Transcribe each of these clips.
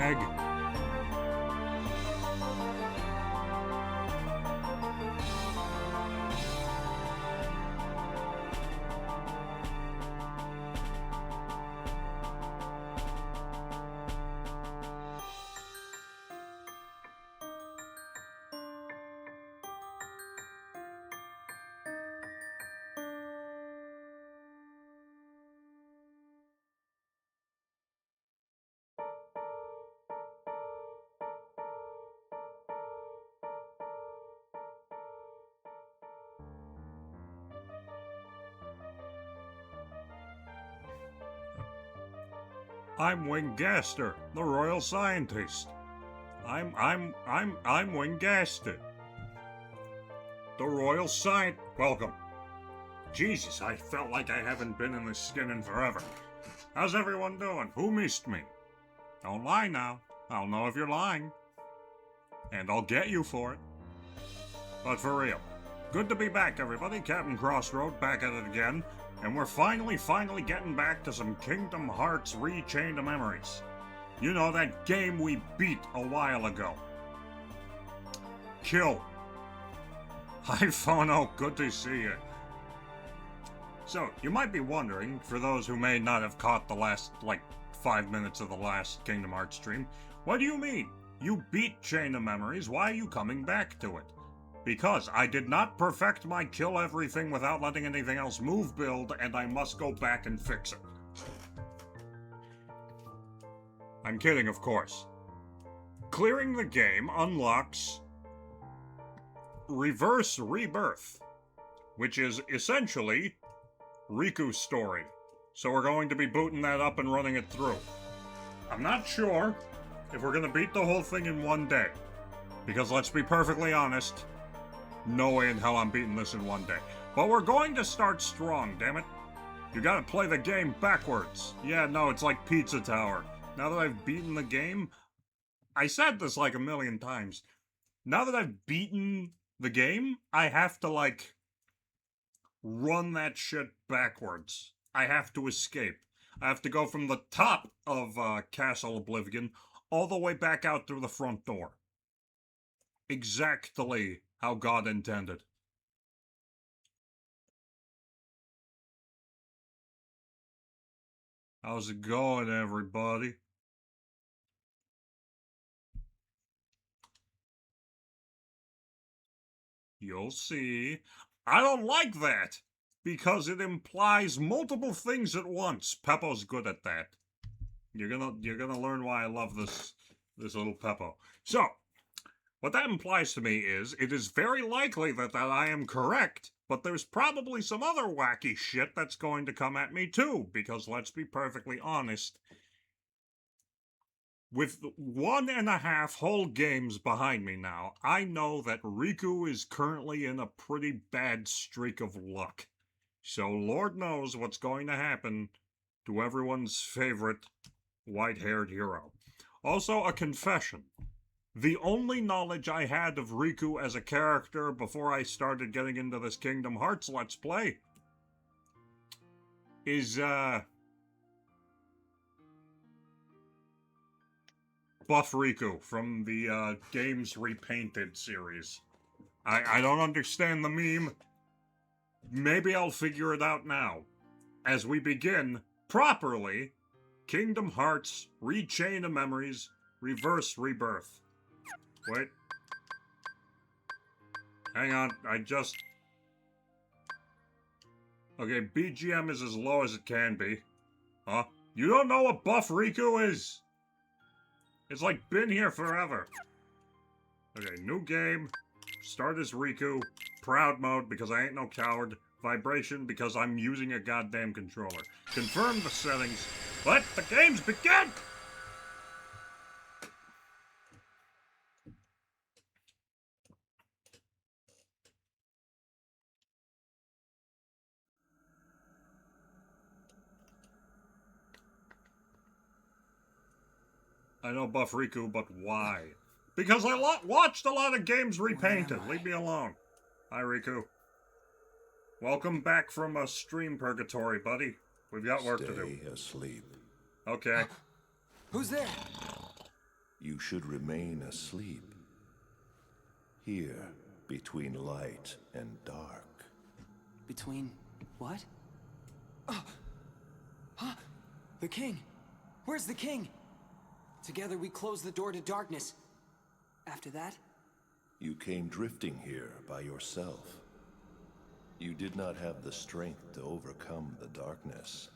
egg. I'm Wingaster, the royal scientist. I'm Wingaster. The royal welcome. Jesus, I felt like I haven't been in this skin in forever. How's everyone doing? Who missed me? Don't lie now. I'll know if you're lying. And I'll get you for it. But for real, good to be back, everybody. Captain Crossroad back at it again. And we're finally getting back to some Kingdom Hearts Re-Chained Memories. You know, that game we beat a while ago. Kill. Hi, Phono. Good to see you. So, you might be wondering, for those who may not have caught the last, 5 minutes of the last Kingdom Hearts stream, what do you mean? You beat Chain of Memories, why are you coming back to it? Because I did not perfect my kill everything without letting anything else move build, and I must go back and fix it. I'm kidding, of course. Clearing the game unlocks Reverse Rebirth, which is essentially Riku's story. So we're going to be booting that up and running it through. I'm not sure if we're going to beat the whole thing in one day. Because let's be perfectly honest, no way in hell I'm beating this in one day. But we're going to start strong, damn it. You gotta play the game backwards. Yeah, no, it's like Pizza Tower. Now that I've beaten the game, I said this like a million times. Now that I've beaten the game, I have to, run that shit backwards. I have to escape. I have to go from the top of Castle Oblivion all the way back out through the front door. Exactly how God intended. How's it going, everybody? You'll see. I don't like that, because it implies multiple things at once. Peppo's good at that. You're gonna learn why I love this little Peppo. So, what that implies to me is, it is very likely that I am correct, but there's probably some other wacky shit that's going to come at me too, because let's be perfectly honest, with 1.5 whole games behind me now, I know that Riku is currently in a pretty bad streak of luck. So Lord knows what's going to happen to everyone's favorite white-haired hero. Also, a confession. The only knowledge I had of Riku as a character before I started getting into this Kingdom Hearts Let's Play is, Buff Riku from the Games Repainted series. I don't understand the meme. Maybe I'll figure it out now. As we begin, properly, Kingdom Hearts Re-Chain of Memories Reverse Rebirth. Wait. Hang on, Okay, BGM is as low as it can be. Huh? You don't know what Buff Riku is? It's been here forever. Okay, new game. Start as Riku. Proud mode because I ain't no coward. Vibration because I'm using a goddamn controller. Confirm the settings. Let the games begin! I know Buff Riku, but why? Because I watched a lot of Games Repainted. Leave me alone. Hi, Riku. Welcome back from a stream purgatory, buddy. We've got work to do. Stay asleep. Okay. Who's there? You should remain asleep. Here, between light and dark. Between what? The king! Where's the king? Together we close the door to darkness. After that? You came drifting here by yourself. You did not have the strength to overcome the darkness.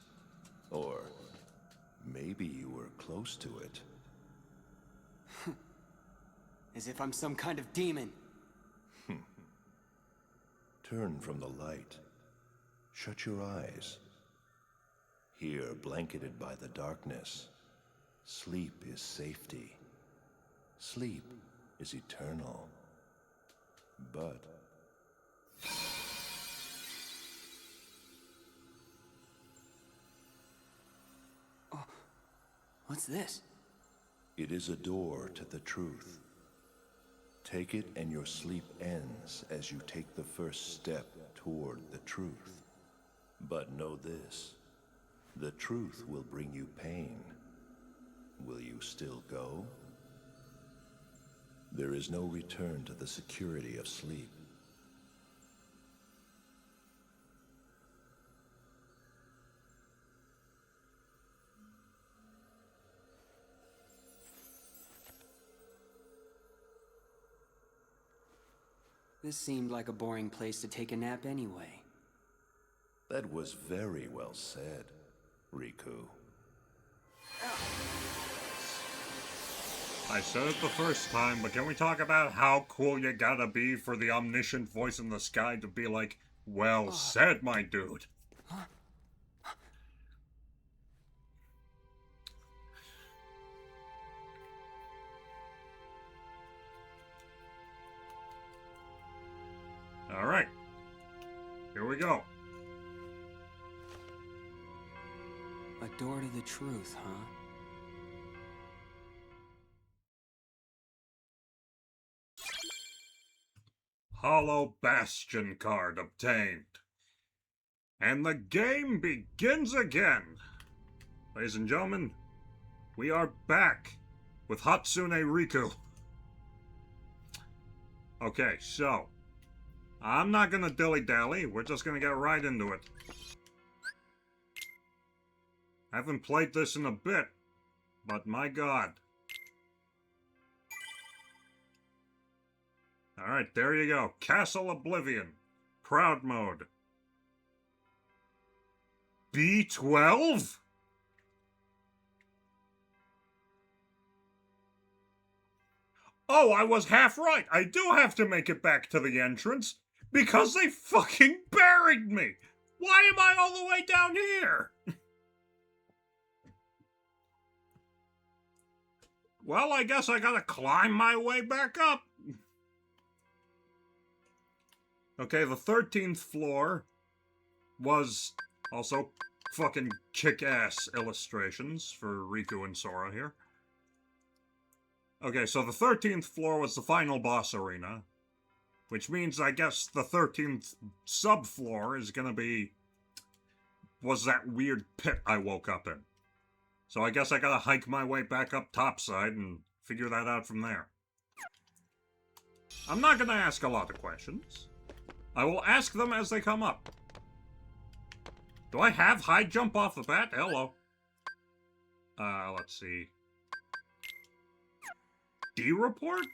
Or maybe you were close to it. As if I'm some kind of demon. Turn from the light. Shut your eyes. Here, blanketed by the darkness, sleep is safety. Sleep is eternal. But What's this? it is a door to the truth. Take it and your sleep ends as you take the first step toward the truth. But know this, the truth will bring you pain. Will you still go? There is no return to the security of sleep. This seemed like a boring place to take a nap anyway. That was very well said, Riku. I said it the first time, but can we talk about how cool you gotta be for the omniscient voice in the sky to be like, well said, my dude? Alright. Here we go. A door to the truth, huh? Hollow Bastion card obtained. And the game begins again. Ladies and gentlemen, we are back with Hatsune Riku. Okay, so I'm not gonna dilly-dally, we're just gonna get right into it. I haven't played this in a bit, but my god. Alright, there you go. Castle Oblivion. Crowd mode. B12? Oh, I was half right. I do have to make it back to the entrance because they fucking buried me. Why am I all the way down here? Well, I guess I gotta climb my way back up. Okay, the 13th floor was also fucking kick-ass illustrations for Riku and Sora here. Okay, so the 13th floor was the final boss arena, which means I guess the 13th subfloor is gonna be... was that weird pit I woke up in. So I guess I gotta hike my way back up topside and figure that out from there. I'm not gonna ask a lot of questions. I will ask them as they come up. Do I have high jump off the bat? Hello. Let's see. D-report?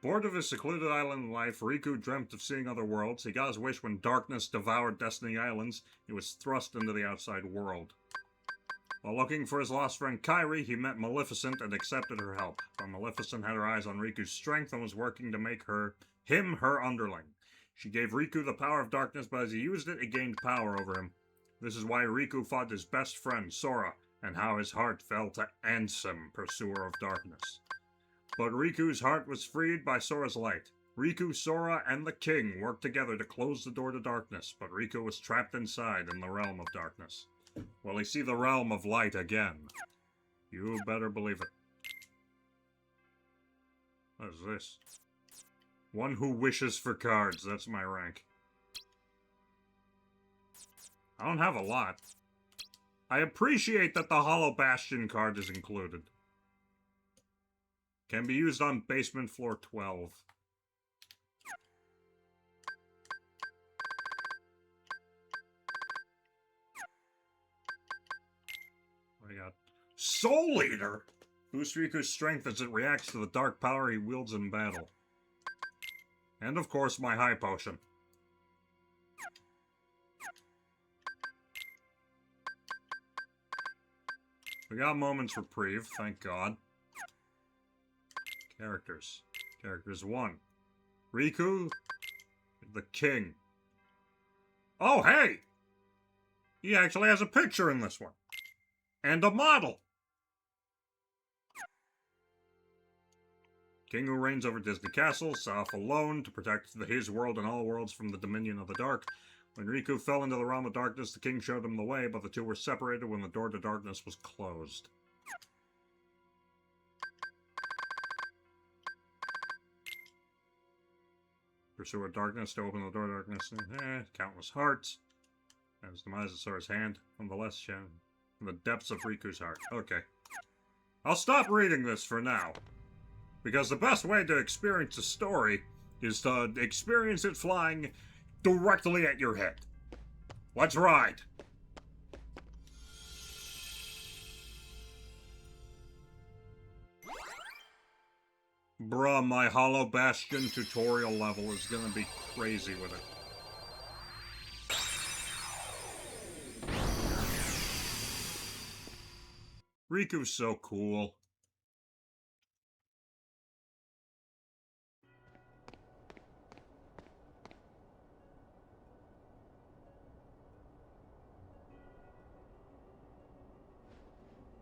Bored of his secluded island life, Riku dreamt of seeing other worlds. He got his wish when darkness devoured Destiny Islands. He was thrust into the outside world. While looking for his lost friend Kairi, he met Maleficent and accepted her help. But Maleficent had her eyes on Riku's strength and was working to make him her underling. She gave Riku the power of darkness, but as he used it, it gained power over him. This is why Riku fought his best friend, Sora, and how his heart fell to Ansem, pursuer of darkness. But Riku's heart was freed by Sora's light. Riku, Sora, and the king worked together to close the door to darkness, but Riku was trapped inside in the realm of darkness. Will he see the realm of light again? You better believe it. What is this? One who wishes for cards, that's my rank. I don't have a lot. I appreciate that the Hollow Bastion card is included. Can be used on basement floor 12. What do we got? Soul Eater! Boosts Riku's strength as it reacts to the dark power he wields in battle. And of course, my high potion. We got Moment's Reprieve, thank God. Characters. Characters 1. Riku, the King. Oh, hey! He actually has a picture in this one. And a model. King who reigns over Disney Castle, set off alone to protect his world and all worlds from the dominion of the dark. When Riku fell into the realm of darkness, the king showed him the way, but the two were separated when the door to darkness was closed. Pursuer darkness to open the door to darkness. Countless hearts. And his demise of Sora's hand from the depths of Riku's heart. Okay. I'll stop reading this for now. Because the best way to experience a story is to experience it flying directly at your head. Let's ride! Bruh, my Hollow Bastion tutorial level is gonna be crazy with it. Riku's so cool.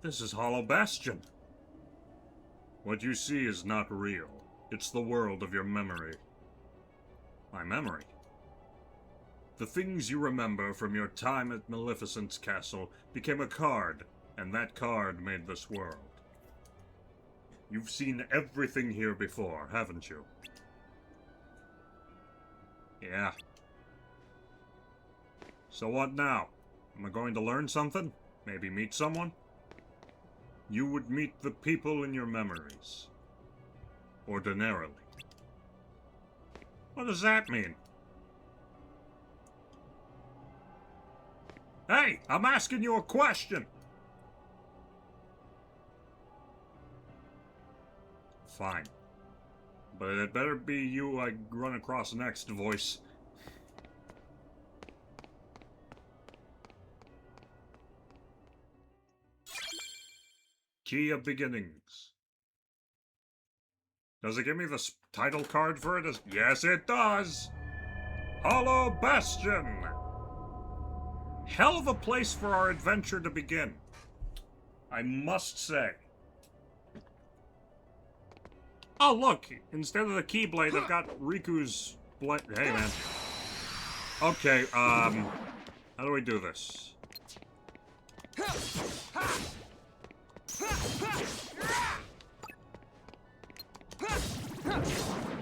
This is Hollow Bastion. What you see is not real. It's the world of your memory. My memory? The things you remember from your time at Maleficent's castle became a card, and that card made this world. You've seen everything here before, haven't you? Yeah. So what now? Am I going to learn something? Maybe meet someone? You would meet the people in your memories. Ordinarily. What does that mean? Hey, I'm asking you a question! Fine. But it better be you I run across next, voice. Key of Beginnings. Does it give me the title card for it? Yes, it does! Hollow Bastion! Hell of a place for our adventure to begin. I must say. Oh, look! Instead of the Keyblade, I've got Riku's blade. Hey, man. Okay, how do we do this?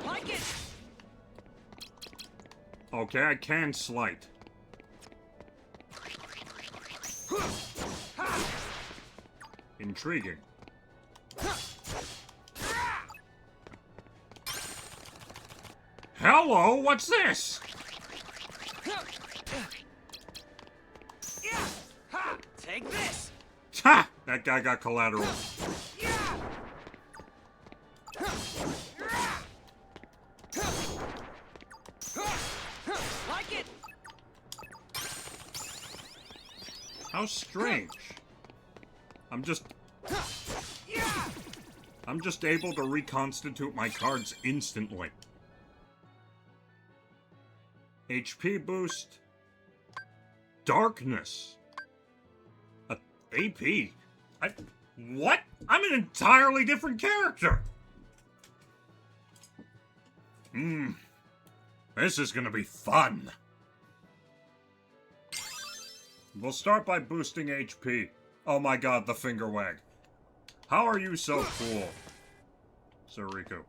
Like it. Okay, I can slight. Intriguing. Hello, what's this? Take this. Ha! That guy got collateral. Like it. How strange. I'm just able to reconstitute my cards instantly. HP boost. Darkness. AP. What? I'm an entirely different character. This is gonna be fun. We'll start by boosting HP. Oh my god, the finger wag. How are you so cool, Sir Riku?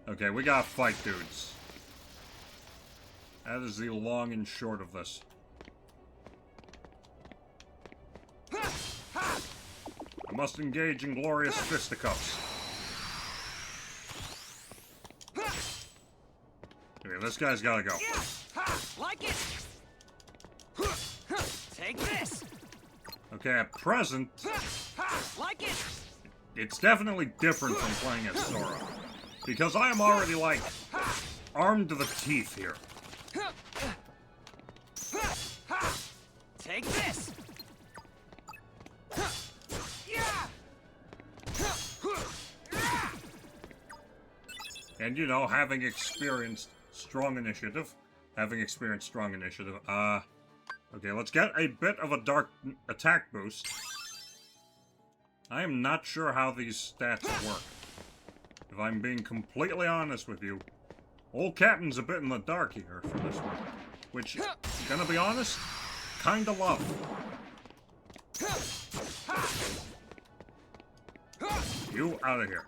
Okay, we gotta fight dudes. That is the long and short of this. I must engage in glorious fisticuffs. Okay, this guy's gotta go. Like it. Take this. Okay, at present, Like it. it's definitely different from playing as Sora. Because I am already, like, armed to the teeth here. Take this. And, you know, having experienced strong initiative. Okay, let's get a bit of a dark attack boost. I am not sure how these stats work. If I'm being completely honest with you, old Captain's a bit in the dark here for this one. Which, gonna be honest, kinda love. You out of here.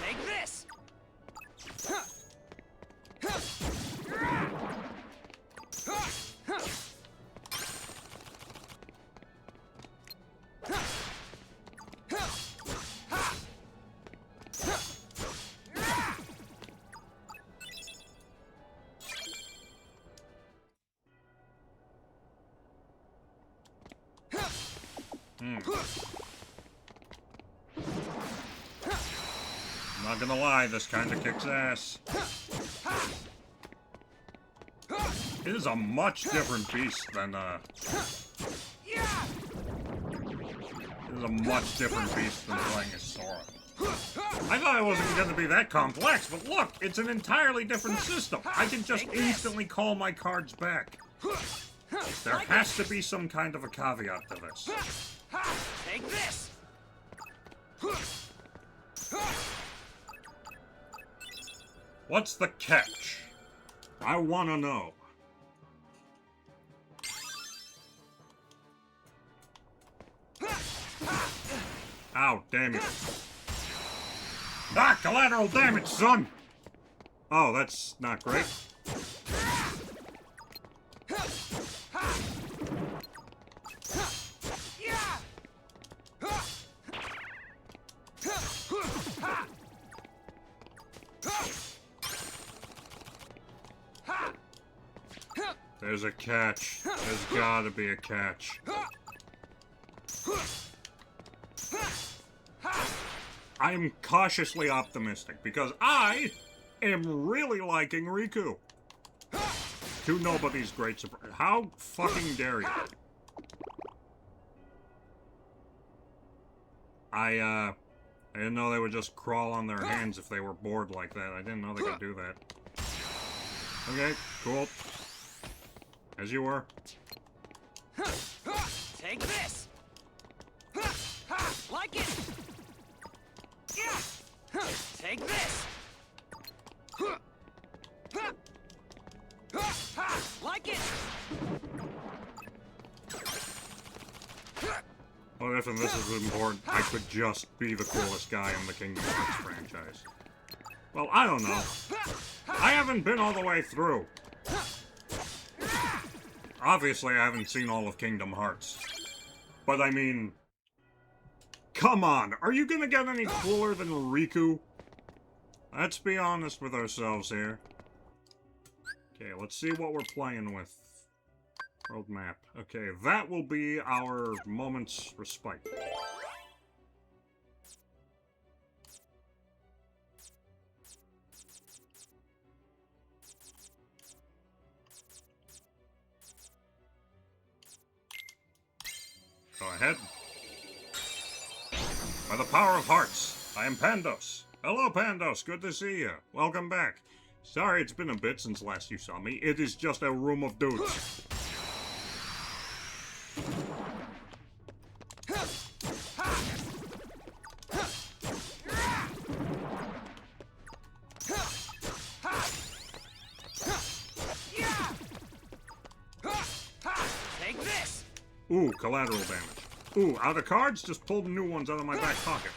Take this. I'm not gonna lie, this kinda kicks ass. It is a much different beast than, It is a much different beast than playing as Sora. I thought it wasn't gonna be that complex, but look, it's an entirely different system. I can just instantly call my cards back. There has to be some kind of a caveat to this. Take this. What's the catch? I wanna know. Ow, damn it. Ah, collateral damage, son! Oh, that's not great. There's a catch. There's gotta be a catch. I am cautiously optimistic because I am really liking Riku. To nobody's great surprise. How fucking dare you? I didn't know they would just crawl on their hands if they were bored like that. I didn't know they could do that. Okay, cool. As you were. Take this. Like it. Take this. Like it. Well, if this is important, I could just be the coolest guy in the Kingdom Hearts franchise. Well, I don't know. I haven't been all the way through. Obviously, I haven't seen all of Kingdom Hearts. But I mean... Come on, are you gonna get any cooler than Riku? Let's be honest with ourselves here. Okay, let's see what we're playing with. World map. Okay, that will be our moment's respite. Go ahead. By the power of hearts, I am Pandos. Hello, Pandos. Good to see you. Welcome back. Sorry it's been a bit since last you saw me. It is just a room of dudes. Take this. Ooh, collateral damage. Ooh, out of cards? Just pulled new ones out of my back pocket.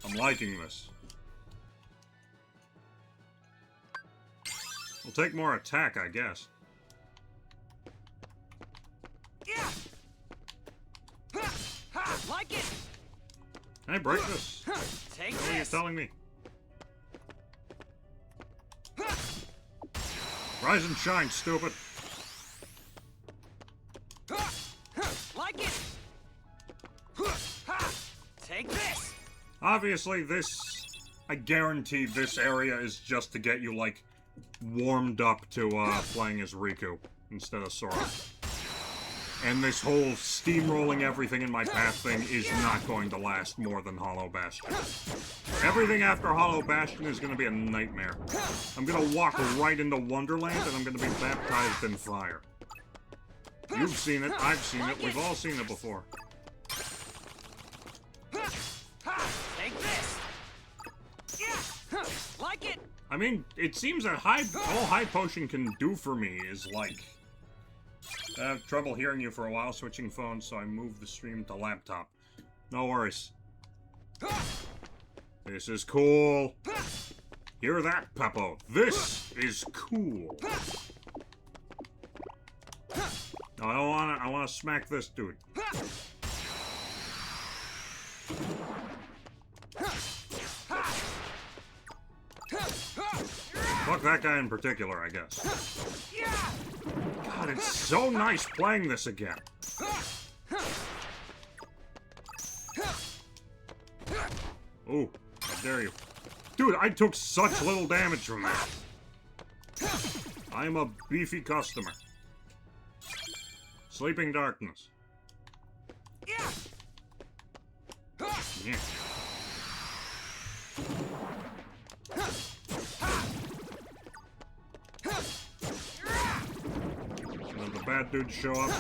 I'm liking this. We'll take more attack, I guess. Yeah. Like it. Can I break this? Take What are you telling me? Rise and shine, stupid. Like it. Take this. Obviously, this... I guarantee this area is just to get you, like, warmed up to, playing as Riku instead of Sora. And this whole steamrolling everything in my path thing is not going to last more than Hollow Bastion. Everything after Hollow Bastion is going to be a nightmare. I'm going to walk right into Wonderland and I'm going to be baptized in fire. You've seen it, I've seen it, we've all seen it before. Take this. Like it. I mean, it seems that all High Potion can do for me is, like... I have trouble hearing you for a while switching phones, so I moved the stream to laptop. No worries. This is cool. Hear that, Peppo? This is cool. No, I wanna smack this dude. Fuck that guy in particular, I guess. God, it's so nice playing this again. Ooh, how dare you. Dude, I took such little damage from that. I'm a beefy customer. Sleeping Darkness. Yeah. And the bad dudes show up.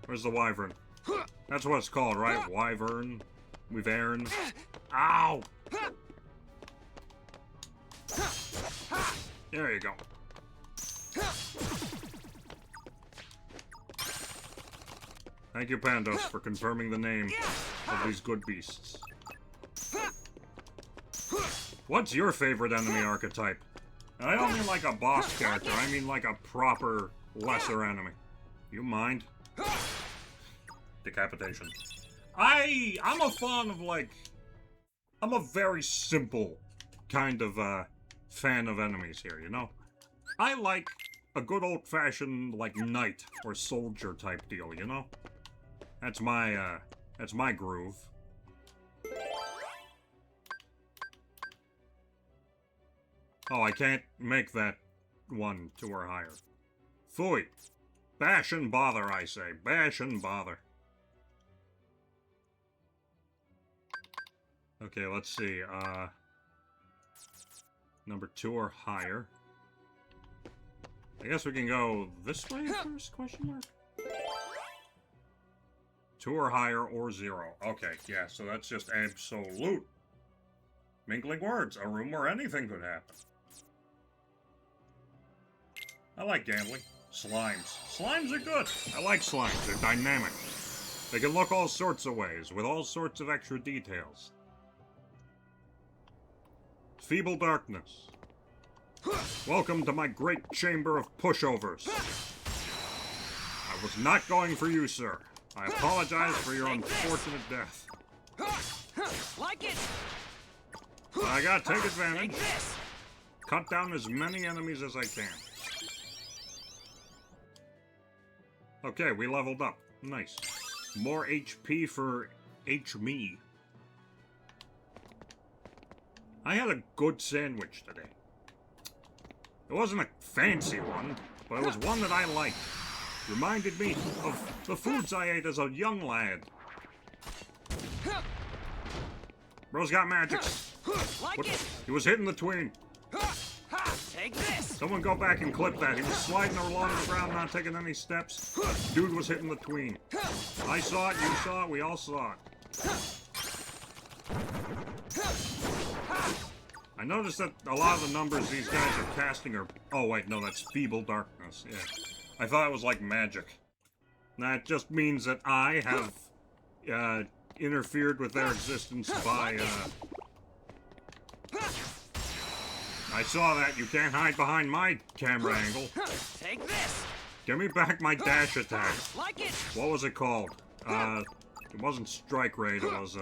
Where's the wyvern? That's what it's called, right? Wyvern? Wyvern? Ow! There you go. Thank you, Pandos, for confirming the name of these good beasts. What's your favorite enemy archetype? And I don't mean like a boss character, I mean like a proper lesser enemy. You mind? Decapitation. I'm a fan of, like... I'm a very simple kind of, fan of enemies here, you know? I like a good old-fashioned, like, knight or soldier type deal, you know? That's my groove. Oh, I can't make that one 2 or higher. Phooey. Bash and bother, I say. Bash and bother. Okay, let's see. Number 2 or higher. I guess we can go this way first, question mark? 2 or higher or 0. Okay, yeah, so that's just absolute. Mingling words. A room where anything could happen. I like gambling. Slimes. Slimes are good. I like slimes. They're dynamic. They can look all sorts of ways, with all sorts of extra details. Feeble Darkness. Welcome to my great chamber of pushovers. I was not going for you, sir. I apologize for your unfortunate death. Like it. I gotta take advantage. Cut down as many enemies as I can. Okay, we leveled up. Nice. More HP for me. I had a good sandwich today. It wasn't a fancy one, but it was one that I liked. Reminded me of the foods I ate as a young lad. Bro's got magics. Like it. He was hitting the tween. Take this. Someone go back and clip that. He was sliding along the ground, not taking any steps. Dude was hitting the tween. I saw it, you saw it, we all saw it. I noticed that a lot of the numbers these guys are casting are... Oh, wait, no, that's feeble darkness. Yeah. I thought it was like magic. That just means that I have interfered with their existence by... I saw that. You can't hide behind my camera angle. Take this. Give me back my dash attack. Like it. What was it called? It wasn't strike rate, it was,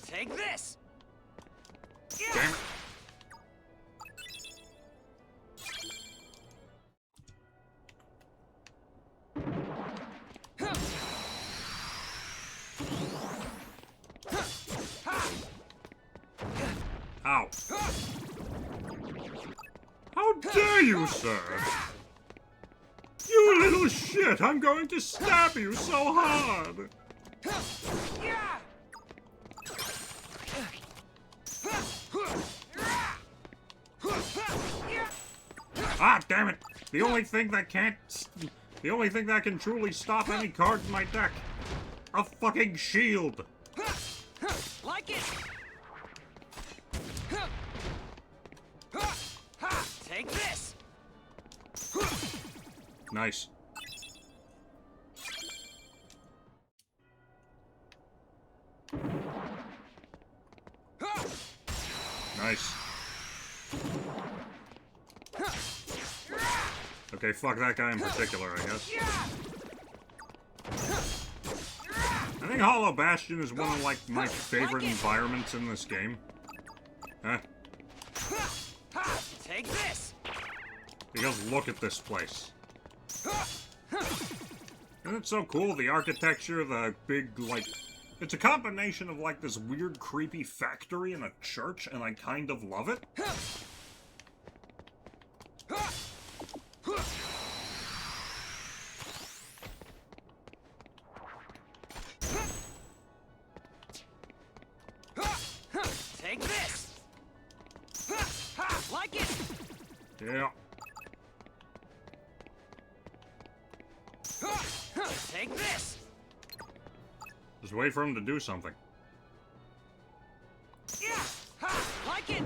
Take this. Damn it. Ow. How dare you, sir? You little shit! I'm going to stab you so hard! Ah, damn it! The only thing that can truly stop any card in my deck. A fucking shield! Like it. Take this. Nice. Nice. Okay, fuck that guy in particular, I guess. I think Hollow Bastion is one of, like, my favorite environments in this game. Huh? Take this. Because look at this place. Isn't it so cool? The architecture, the big, like... It's a combination of, like, this weird, creepy factory and a church, and I kind of love it. Take this. Like it. Yeah. Take this. Just wait for him to do something. Like it.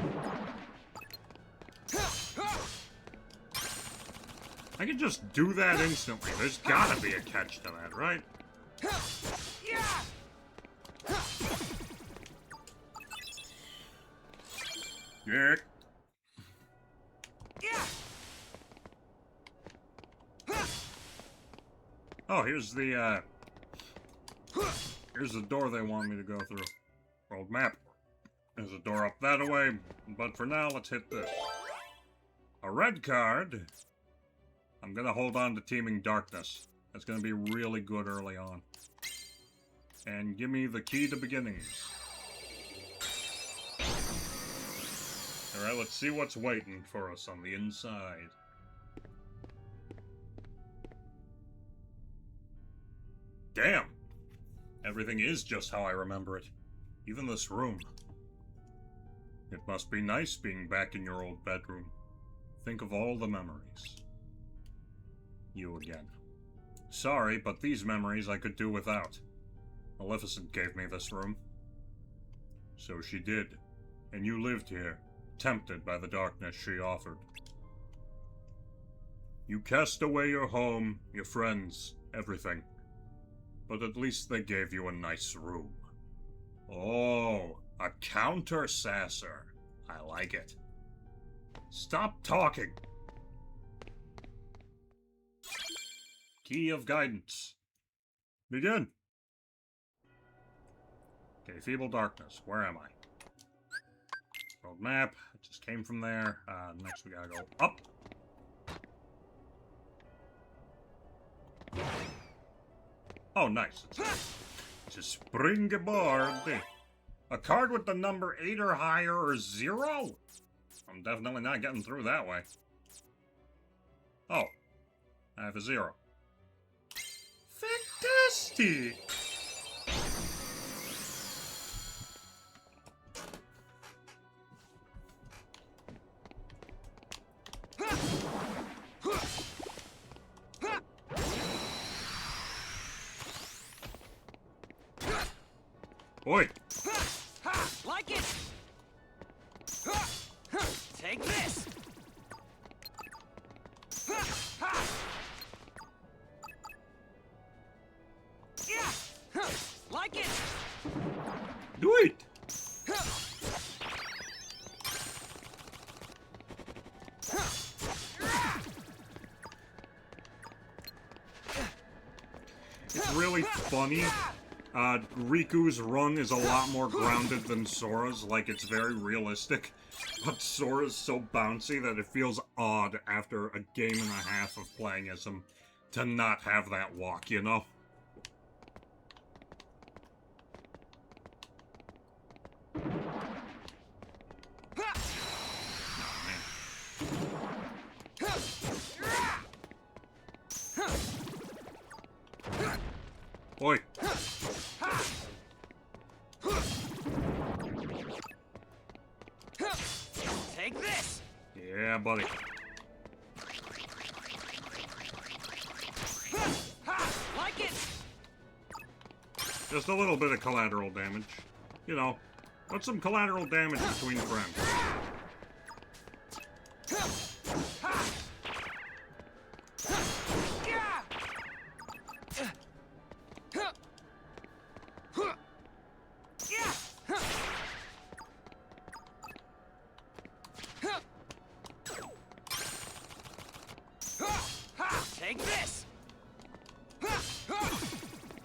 I can just do that instantly. There's gotta be a catch to that, right? Yeah. Oh, here's the door they want me to go through. Old map. There's a door up that way, but for now, let's hit this. A red card. I'm gonna hold on to Teeming Darkness. That's gonna be really good early on. And give me the key to beginnings. Alright, let's see what's waiting for us on the inside. Damn! Everything is just how I remember it. Even this room. It must be nice being back in your old bedroom. Think of all the memories. You again. Sorry, but these memories I could do without. Maleficent gave me this room. So she did. And you lived here, tempted by the darkness she offered. You cast away your home, your friends, everything. But at least they gave you a nice room. Oh, a counter-sasser. I like it. Stop talking! Key of Guidance. Begin! Okay, Feeble Darkness. Where am I? World map. It just came from there. Next we gotta go up. Oh, nice. It's a springboard. A card with the number 8 or higher or 0? I'm definitely not getting through that way. Oh. I have a 0. Fantastic! Oi! Like it. Take this! Yeah! Like it! Do it! It's really funny. Riku's run is a lot more grounded than Sora's, like it's very realistic. But Sora's so bouncy that it feels odd after a game and a half of playing as him to not have that walk, you know? Oi! Take this! Yeah, buddy. Like it! Just a little bit of collateral damage. You know, what's some collateral damage between friends? Take this!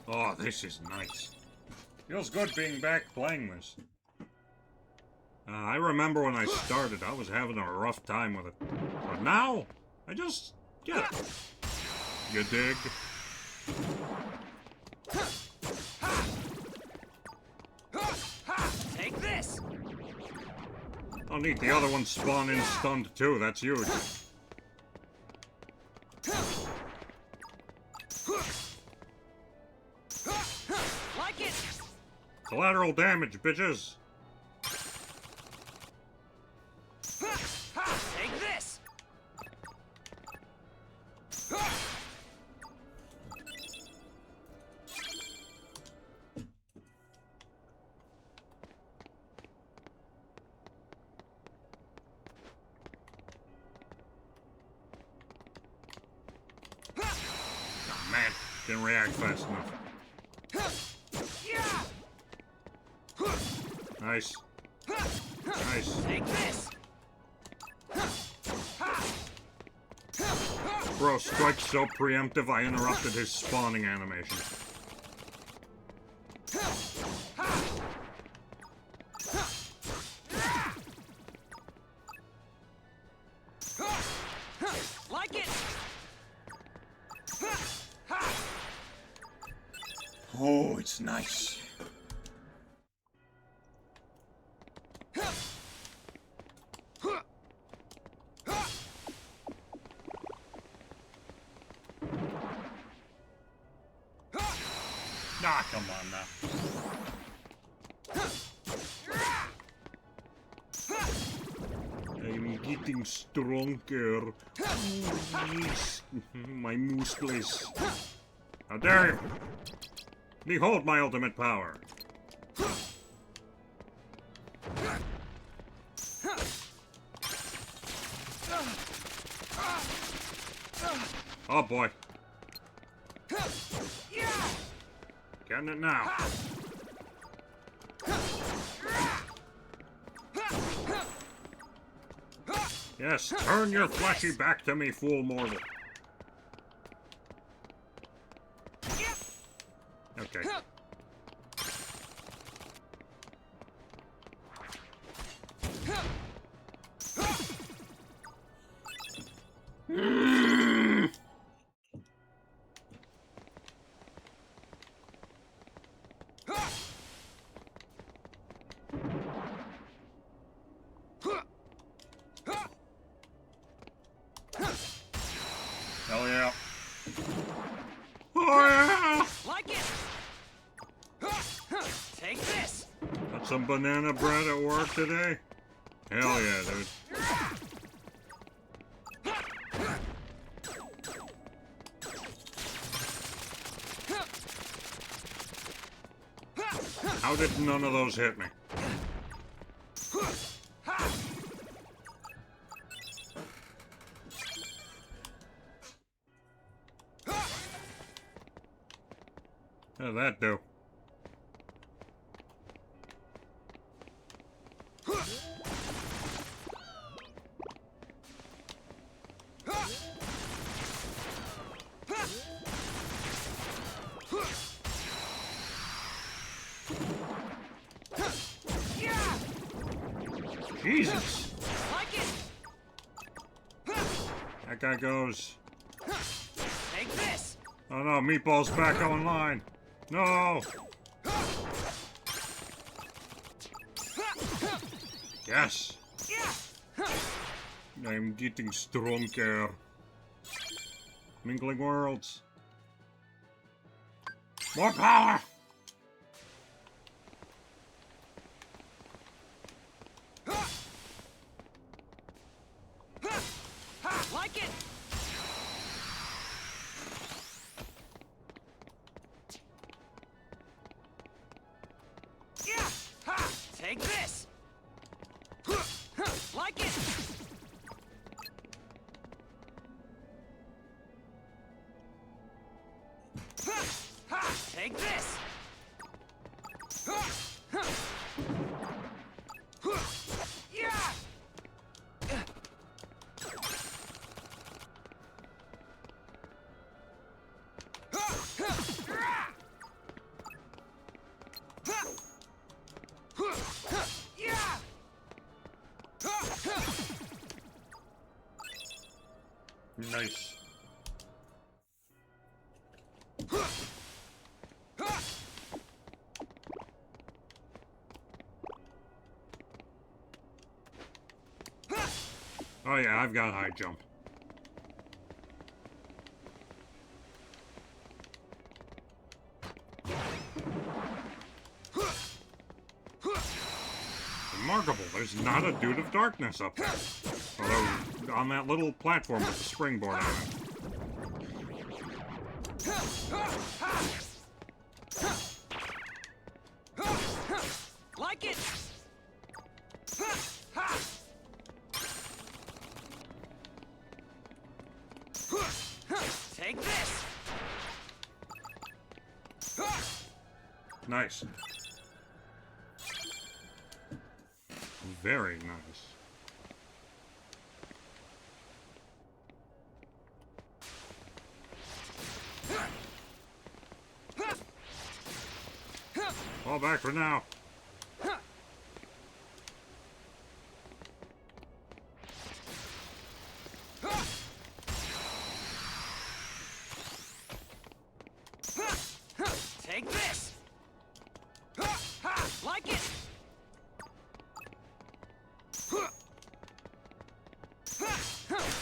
Oh, this is nice. Feels good being back playing this. I remember when I started, I was having a rough time with it. But now, I just get it. You dig? Take this! Oh, neat. The other ones spawn in stunned too. That's huge. Like it! Collateral damage, bitches. Take this! Oh, man, didn't react fast enough. Nice. Nice. Take this! Bro, Strike's so preemptive, I interrupted his spawning animation. Like it! Oh, it's nice. Ah, come on now. I'm getting stronger. My muscles. How dare you! Behold my ultimate power. Oh boy. Getting it now. Yes, turn your fleshy back to me, fool mortal. Okay. Hell yeah. Oh yeah! Like it! Take this! Got some banana bread at work today? Hell yeah, dude. How did none of those hit me? that do? Jesus! That guy goes. Take this. Oh no, Meatball's back online. No! Yes! I'm getting stronger. Mingling worlds. More power! Like it. Yeah. Ha. Take this. Like it. Ha. Take this. Yeah. Nice. Oh yeah, I've got high jump. Remarkable, there's not a dude of darkness up there. Although, on that little platform with the springboard on it. Like it. Take this. Nice. Very nice. Fall back for now. Take this. Like it.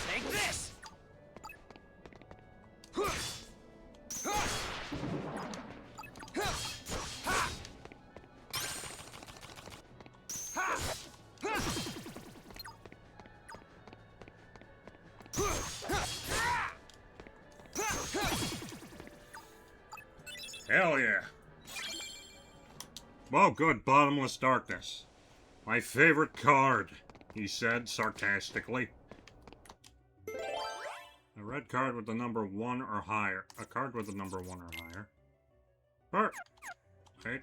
Take this. Hell yeah. Well, good, bottomless darkness. My favorite card, he said sarcastically. A red card with the number 1 or higher. A card with the number 1 or higher. Wait.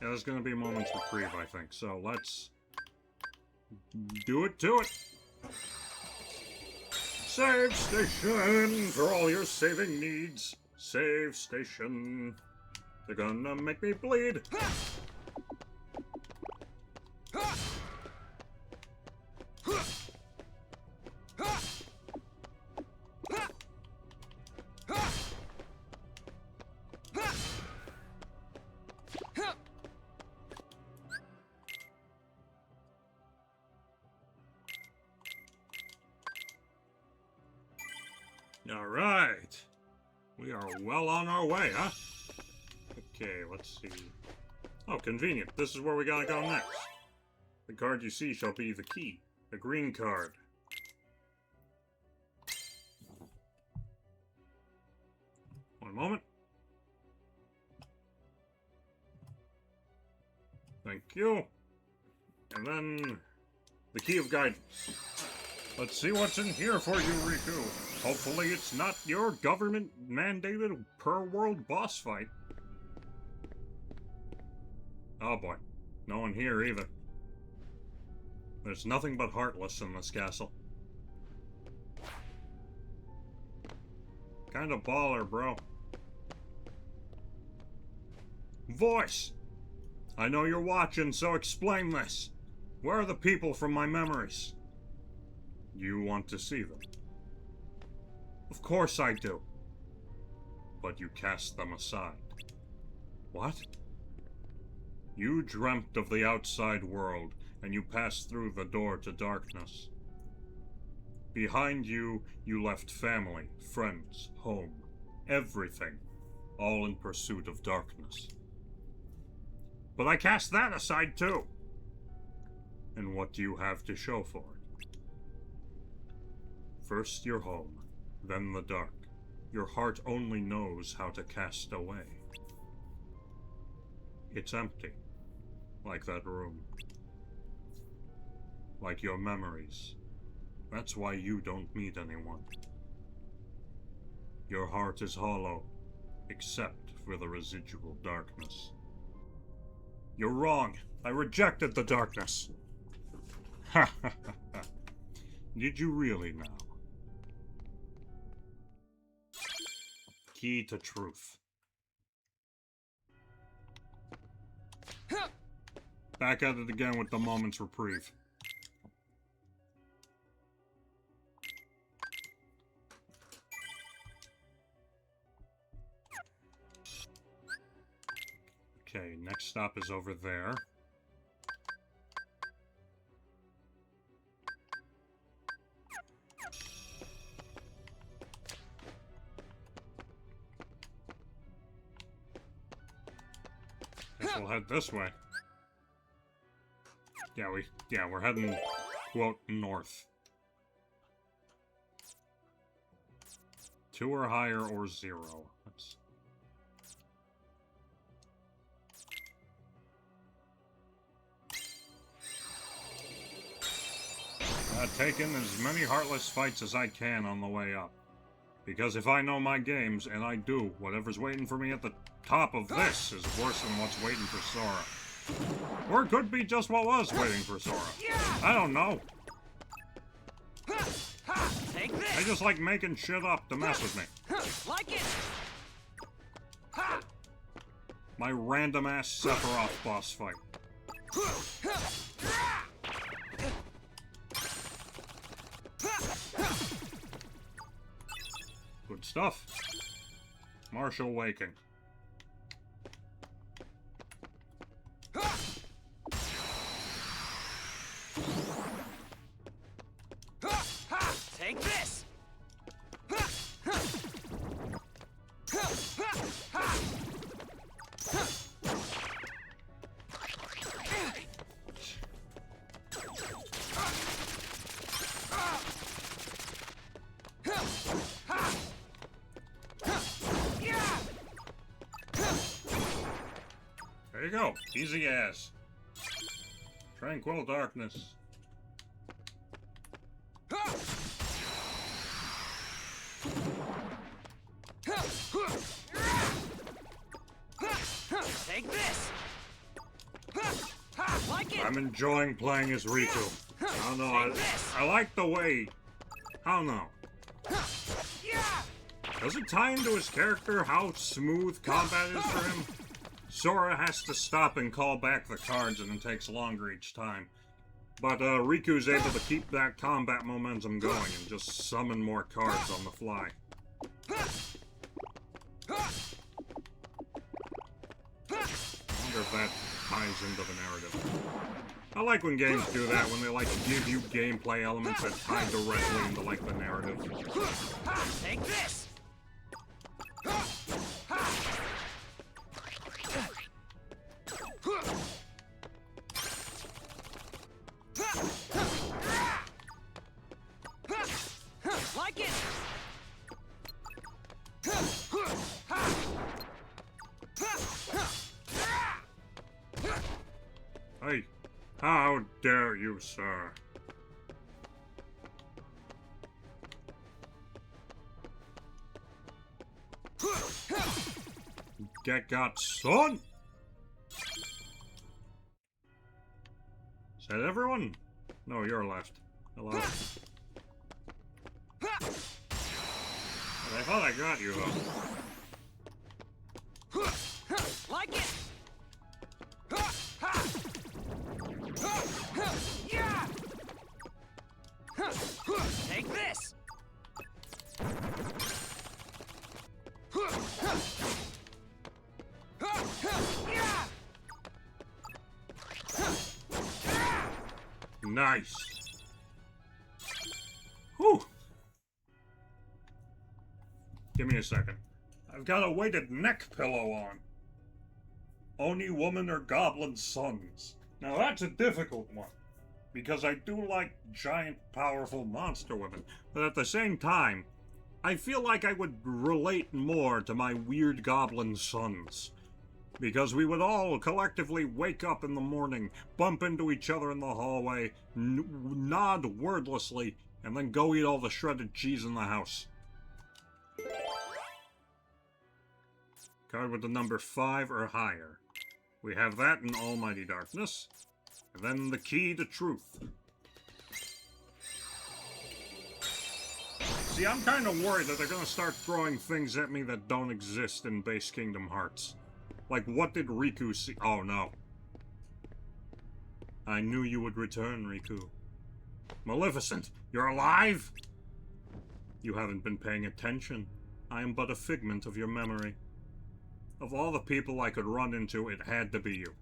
Yeah, there's gonna be a moment's reprieve, I think. So let's do it to it. Save station for all your saving needs. Save station. They're gonna make me bleed. All right. We are well on our way, huh? Okay, let's see. Oh, convenient. This is where we gotta go next. The card you see shall be the key. The green card. One moment. Thank you. And then the key of guidance. Let's see what's in here for you, Riku. Hopefully it's not your government-mandated per-world boss fight. Oh boy. No one here either. There's nothing but Heartless in this castle. Kinda baller, bro. Voice! I know you're watching, so explain this. Where are the people from my memories? You want to see them? Of course I do. But you cast them aside. What? You dreamt of the outside world, and you passed through the door to darkness. Behind you, you left family, friends, home, everything, all in pursuit of darkness. But I cast that aside too. And what do you have to show for it? First your home, then the dark. Your heart only knows how to cast away. It's empty, like that room. Like your memories. That's why you don't meet anyone. Your heart is hollow, except for the residual darkness. You're wrong. I rejected the darkness. Ha ha ha ha. Did you really now? Key to truth. Back at it again with the moment's reprieve. Okay, next stop is over there. Guess we'll head this way. Yeah, we're heading, quote, north. 2 or higher or 0. That's... taking as many Heartless fights as I can on the way up. Because if I know my games, and I do, whatever's waiting for me at the top of this is worse than what's waiting for Sora. Or it could be just what was waiting for Sora. I don't know. I just like making shit up to mess with me. Like it. My random-ass Sephiroth boss fight. Good stuff. Martial Waking. Take this. There you go. Easy as. Tranquil darkness. Take this. Like it. I'm enjoying playing as Riku. I don't know. I like the way. I don't know. Does it tie into his character how smooth combat is for him? Sora has to stop and call back the cards, and it takes longer each time. But Riku's able to keep that combat momentum going and just summon more cards on the fly. I wonder if that ties into the narrative. I like when games do that, when they like give you gameplay elements that tie directly into like the narrative. Take this. Like it. Hey, how dare you, sir? Get got, son! Is that everyone? No, you're left. Hello. But I thought I got you, though. Like it! Yeah! Take this! Nice. Whew. Give me a second. I've got a weighted neck pillow on. Oni woman or goblin sons. Now that's a difficult one, because I do like giant, powerful monster women, but at the same time, I feel like I would relate more to my weird goblin sons. Because we would all collectively wake up in the morning, bump into each other in the hallway, nod wordlessly, and then go eat all the shredded cheese in the house. Card with the number 5 or higher. We have that in Almighty Darkness. And then the key to truth. See, I'm kind of worried that they're going to start throwing things at me that don't exist in base Kingdom Hearts. Like, what did Riku see? Oh, no. I knew you would return, Riku. Maleficent, you're alive? You haven't been paying attention. I am but a figment of your memory. Of all the people I could run into, it had to be you.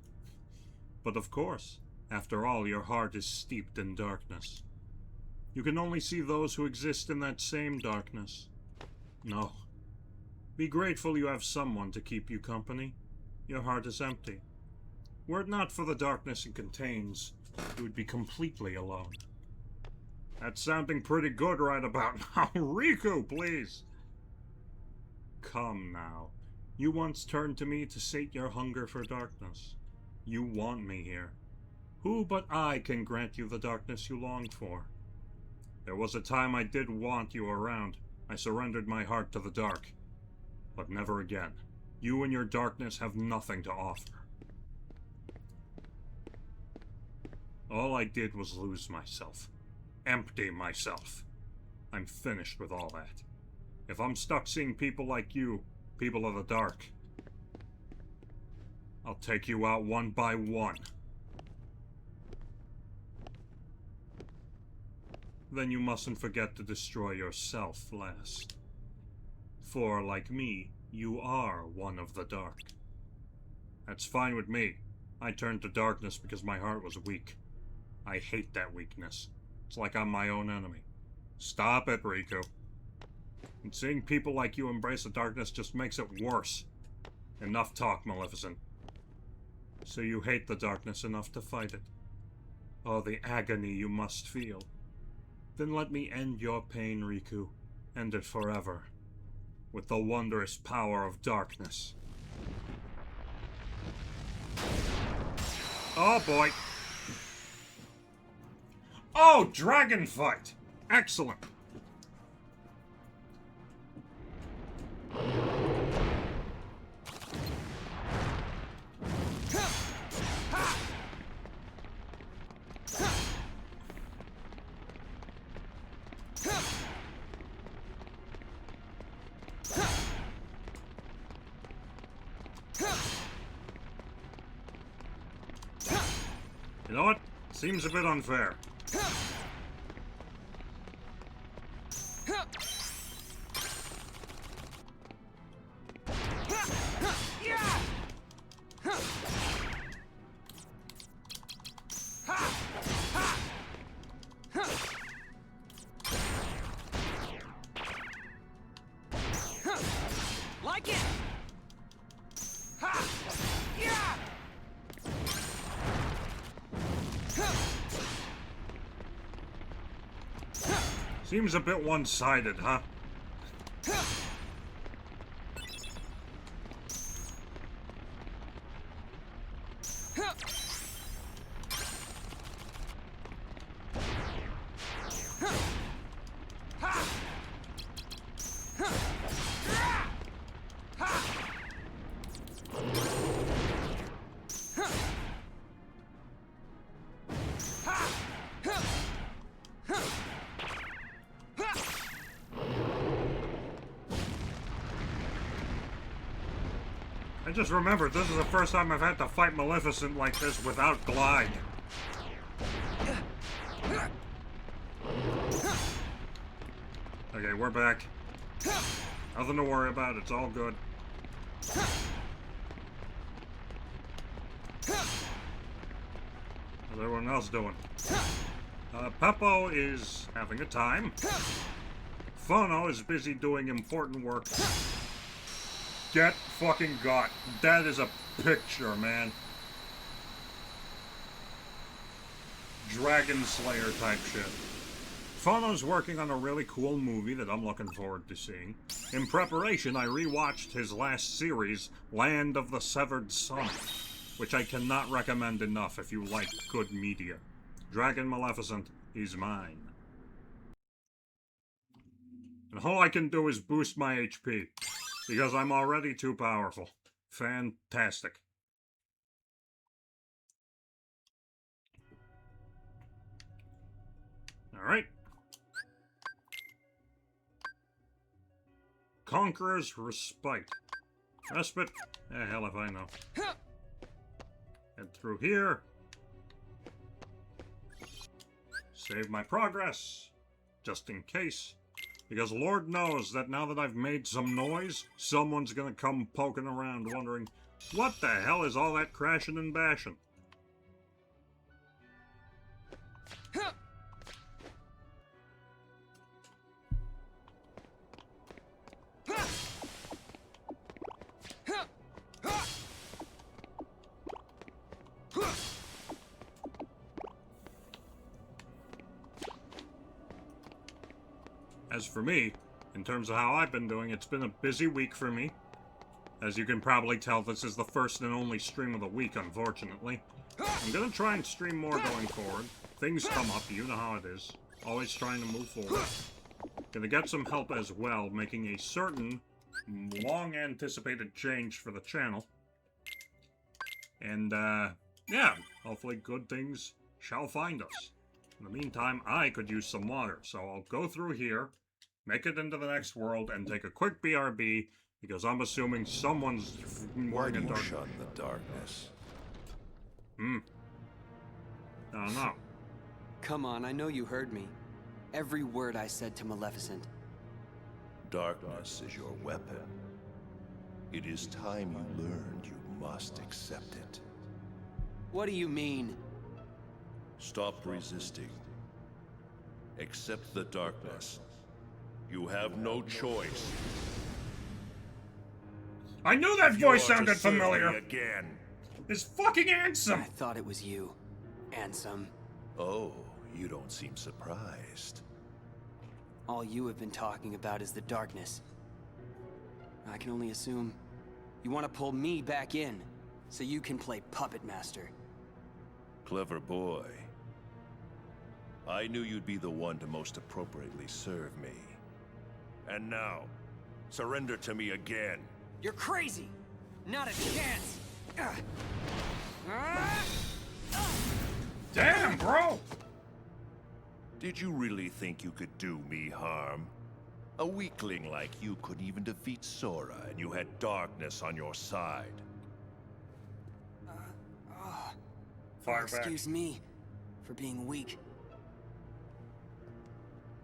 But of course, after all, your heart is steeped in darkness. You can only see those who exist in that same darkness. No. Be grateful you have someone to keep you company. Your heart is empty. Were it not for the darkness it contains, you would be completely alone. That's sounding pretty good right about now. Riku, please! Come now. You once turned to me to sate your hunger for darkness. You want me here. Who but I can grant you the darkness you longed for? There was a time I did want you around. I surrendered my heart to the dark. But never again. You and your darkness have nothing to offer. All I did was lose myself. Empty myself. I'm finished with all that. If I'm stuck seeing people like you, people of the dark, I'll take you out one by one. Then you mustn't forget to destroy yourself last. For, like me, you are one of the dark. That's fine with me. I turned to darkness because my heart was weak. I hate that weakness. It's like I'm my own enemy. Stop it, Riku. And seeing people like you embrace the darkness just makes it worse. Enough talk, Maleficent. So you hate the darkness enough to fight it. Oh, the agony you must feel. Then let me end your pain, Riku. End it forever. With the wondrous power of darkness. Oh boy. Oh, dragon fight! Excellent. You know what? Seems a bit unfair. Like it! Ha! Yeah! Seems a bit one-sided, huh? I just remembered this is the first time I've had to fight Maleficent like this without glide. Okay, we're back. Nothing to worry about, it's all good. What's everyone else doing? Peppo is having a time. Fono is busy doing important work. Get fucking got. That is a picture, man. Dragon Slayer type shit. Fono's working on a really cool movie that I'm looking forward to seeing. In preparation, I rewatched his last series, Land of the Severed Sun, which I cannot recommend enough if you like good media. Dragon Maleficent is mine. And all I can do is boost my HP, because I'm already too powerful. Fantastic. Alright. Conqueror's Respite. Respite? Hell if I know. Head through here. Save my progress. Just in case. Because Lord knows that now that I've made some noise, someone's gonna come poking around wondering, what the hell is all that crashing and bashing? As for me, in terms of how I've been doing, it's been a busy week for me. As you can probably tell, this is the first and only stream of the week, unfortunately. I'm gonna try and stream more going forward. Things come up, you know how it is. Always trying to move forward. Gonna get some help as well, making a certain long-anticipated change for the channel. And, yeah, hopefully good things shall find us. In the meantime, I could use some water, so I'll go through here, make it into the next world, and take a quick BRB, because I'm assuming someone's Why wearing do a you dark... shun the darkness? I don't know. Come on, I know you heard me. Every word I said to Maleficent. Darkness is your weapon. It is time you learned you must accept it. What do you mean? Stop resisting. Accept the darkness. You have no choice. I knew that You voice are to sounded serve me familiar! again. It's fucking Ansem! I thought it was you, Ansem. Oh, you don't seem surprised. All you have been talking about is the darkness. I can only assume you want to pull me back in, so you can play puppet master. Clever boy. I knew you'd be the one to most appropriately serve me. And now, surrender to me again. You're crazy! Not a chance! Damn, bro! Did you really think you could do me harm? A weakling like you couldn't even defeat Sora, and you had darkness on your side. Fire back. Excuse me for being weak.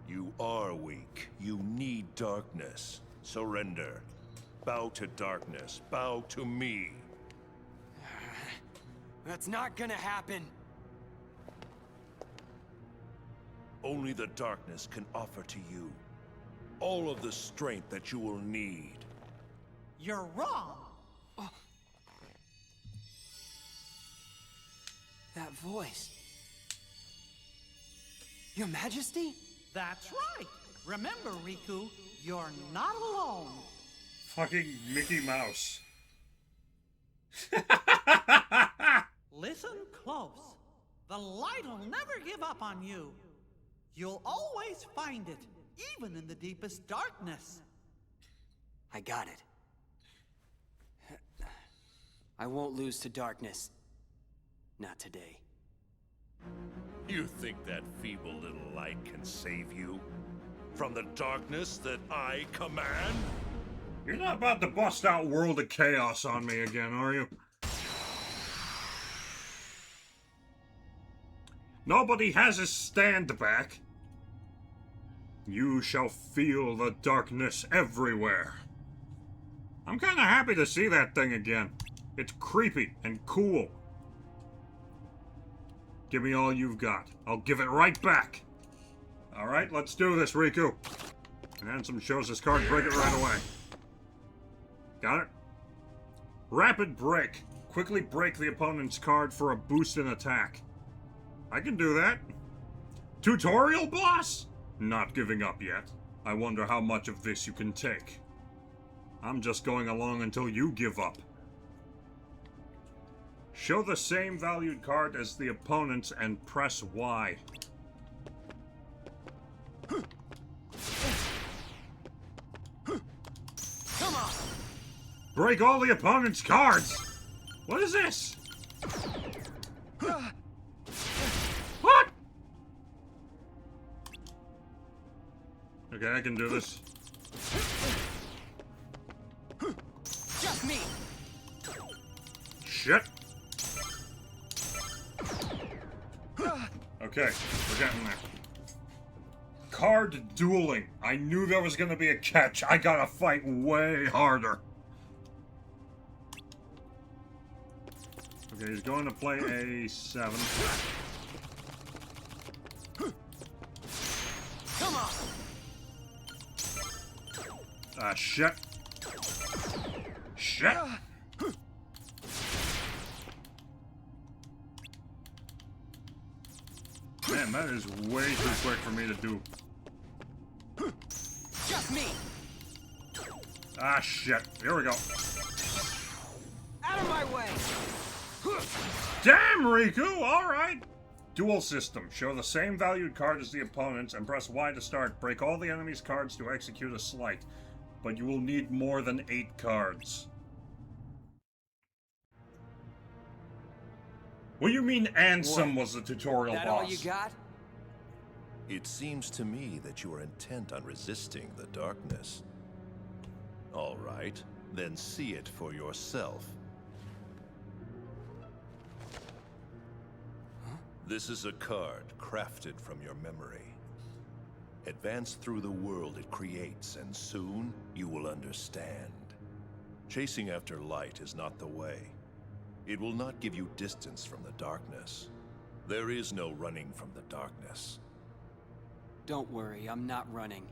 You are weak. You need darkness. Surrender. Bow to darkness. Bow to me. That's not gonna happen. Only the darkness can offer to you all of the strength that you will need. You're wrong. That voice. Your Majesty? That's right. Remember, Riku, you're not alone. Fucking Mickey Mouse. Listen close. The light will never give up on you. You'll always find it, even in the deepest darkness. I got it. I won't lose to darkness. Not today. You think that feeble little light can save you? From the darkness that I command? You're not about to bust out World of Chaos on me again, are you? Nobody has a stand back. You shall feel the darkness everywhere. I'm kind of happy to see that thing again. It's creepy and cool. Give me all you've got. I'll give it right back. Alright, let's do this, Riku. Ansem shows his card, break it right away. Got it? Rapid break. Quickly break the opponent's card for a boost in attack. I can do that. Tutorial boss? Not giving up yet. I wonder how much of this you can take. I'm just going along until you give up. Show the same valued card as the opponent's and press Y. Come on! Break all the opponent's cards! What is this? What? Okay, I can do this. Just me! Shit! Okay, we're getting there. Card dueling. I knew there was gonna be a catch. I gotta fight way harder. Okay, he's going to play a 7. Come on! Ah, shit. Shit! Man, that is way too quick for me to do. Just me! Ah, shit. Here we go. Out of my way! Damn, Riku! Alright! Duel system. Show the same valued card as the opponent's and press Y to start. Break all the enemy's cards to execute a sleight. But you will need more than 8 cards. What do you mean Ansem was the tutorial That boss? all you got? It seems to me that you are intent on resisting the darkness. All right, then see it for yourself. This is a card crafted from your memory. Advance through the world it creates, and soon you will understand. Chasing after light is not the way. It will not give you distance from the darkness. There is no running from the darkness. Don't worry, I'm not running.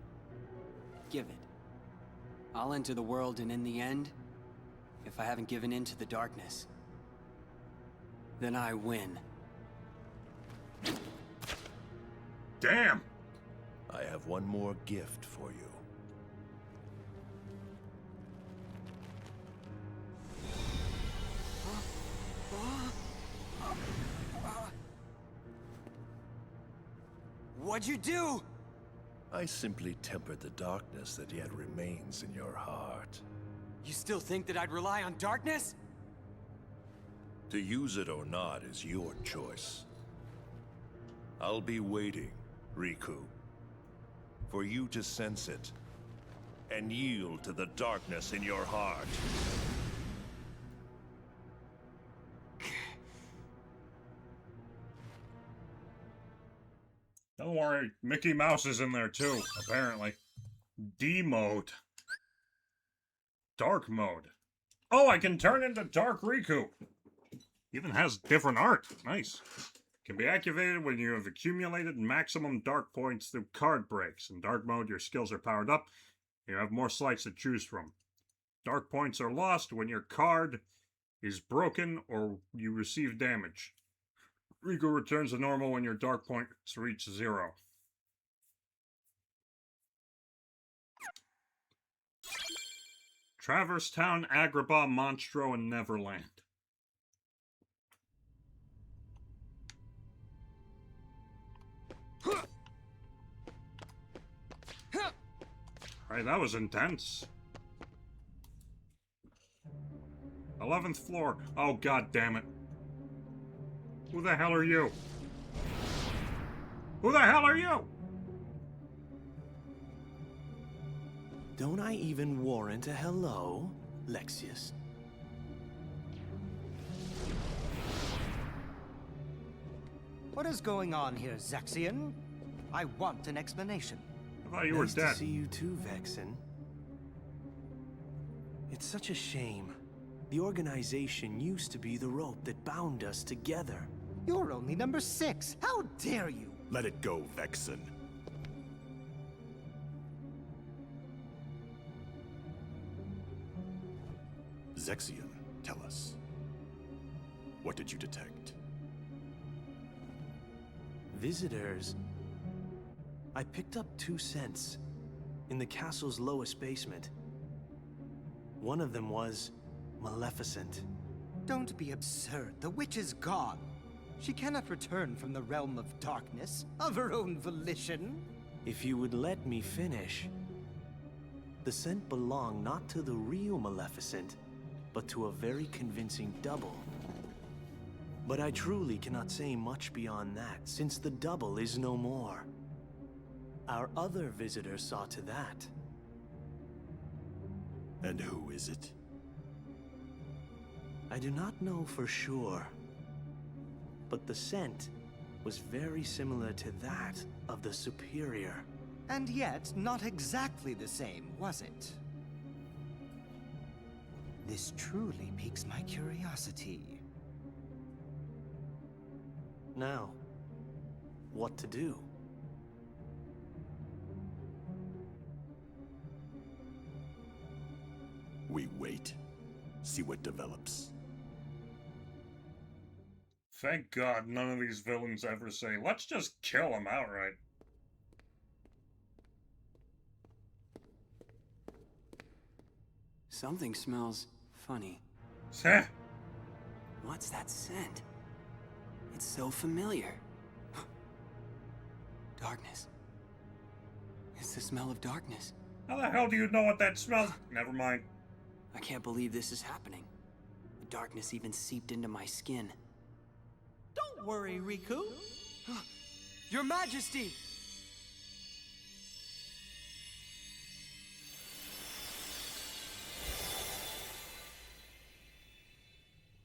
Give it. I'll enter the world, and in the end, if I haven't given in to the darkness, then I win. Damn! I have one more gift for you. What'd you do? I simply tempered the darkness that yet remains in your heart. You still think that I'd rely on darkness? To use it or not is your choice. I'll be waiting, Riku, for you to sense it and yield to the darkness in your heart. Don't worry, Mickey Mouse is in there too, apparently. D mode. Dark mode. Oh, I can turn into Dark Riku. Even has different art. Nice. Can be activated when you have accumulated maximum dark points through card breaks. In dark mode, your skills are powered up. You have more sleights to choose from. Dark points are lost when your card is broken or you receive damage. Riku returns to normal when your dark points reach 0. Traverse Town, Agrabah, Monstro, and Neverland. Alright, that was intense. 11th floor. Oh, god damn it. Who the hell are you? Who the hell are you? Don't I even warrant a hello, Lexius? What is going on here, Zexion? I want an explanation. I thought you were Nice dead. to see you too, Vexen. It's such a shame. The organization used to be the rope that bound us together. You're only number 6. How dare you? Let it go, Vexen. Zexion, tell us. What did you detect? Visitors. I picked up 2 scents in the castle's lowest basement. One of them was Maleficent. Don't be absurd. The witch is gone. She cannot return from the realm of darkness of her own volition. If you would let me finish. The scent belonged not to the real Maleficent, but to a very convincing double. But I truly cannot say much beyond that, since the double is no more. Our other visitor saw to that. And who is it? I do not know for sure, but the scent was very similar to that of the Superior. And yet, not exactly the same, was it? This truly piques my curiosity. Now, what to do? We wait. See what develops. Thank God none of these villains ever say, let's just kill him outright. Something smells funny. Heh. What's that scent? It's so familiar. Darkness. It's the smell of darkness. How the hell do you know what that smells? Never mind. I can't believe this is happening. The darkness even seeped into my skin. Don't worry, Riku. Your Majesty!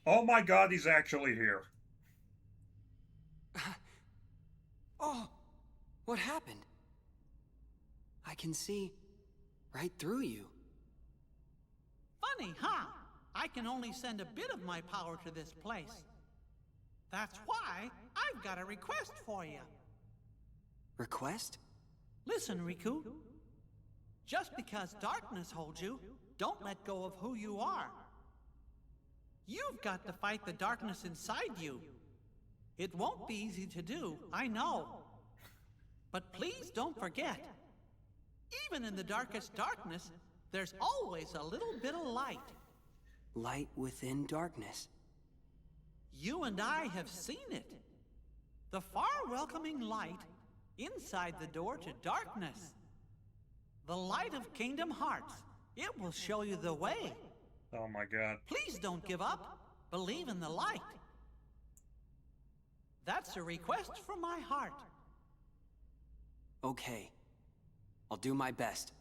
Oh my God, he's actually here. Oh! What happened? I can see right through you. Funny, huh? I can only send a bit of my power to this place. That's why I've got a request for you. Request? Listen, Riku. Just because darkness holds you, don't let go of who you are. You've got to fight the darkness inside you. It won't be easy to do, I know. But please don't forget, even in the darkest darkness, there's always a little bit of light. Light within darkness. You and I have seen it. The far welcoming light inside the door to darkness. The light of Kingdom Hearts. It will show you the way. Oh my God. Please don't give up. Believe in the light. That's a request from my heart. Okay. I'll do my best.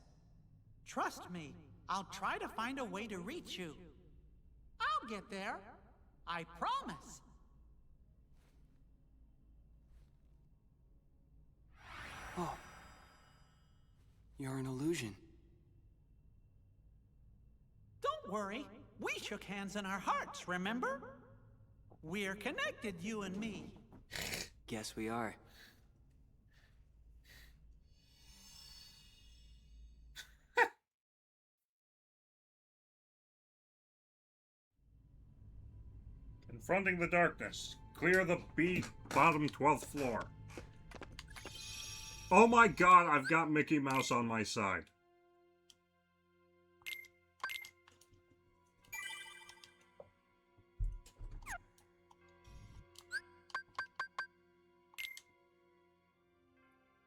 Trust me, I'll try to find a way to reach you. I'll get there. I promise. Oh. You're an illusion. Don't worry. We shook hands in our hearts, remember? We're connected, you and me. Guess we are. Confronting the darkness. Clear the bottom 12th floor. Oh my God, I've got Mickey Mouse on my side.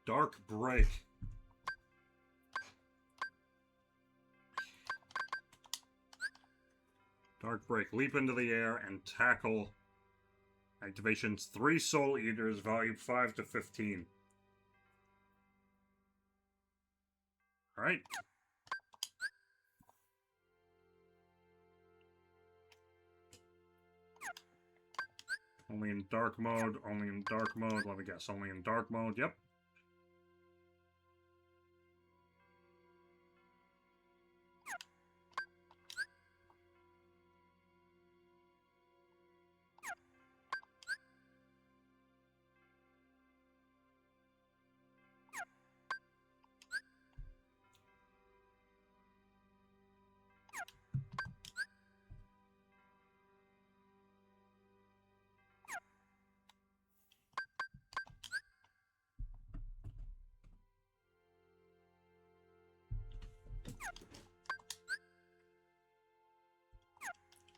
Dark Break. Dark Break. Leap into the air and tackle. Activations 3 Soul Eaters, value 5 to 15. Alright. Only in dark mode, only in dark mode. Let me guess, only in dark mode, yep.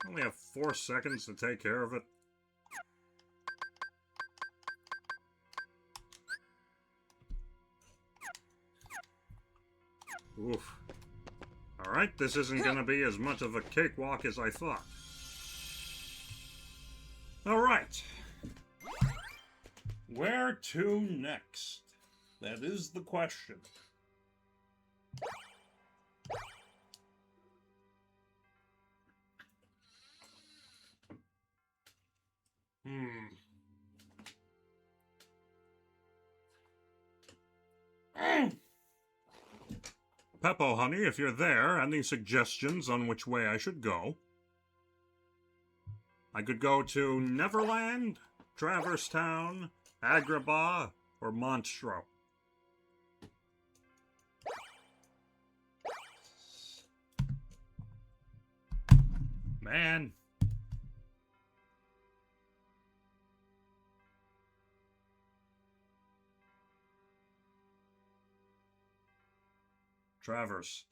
Only have 4 seconds to take care of it. Oof. Alright, this isn't gonna be as much of a cakewalk as I thought. Alright. Where to next? That is the question. Peppo, honey, if you're there, any suggestions on which way I should go? I could go to Neverland, Traverse Town, Agrabah, or Monstro. Man. Traverse.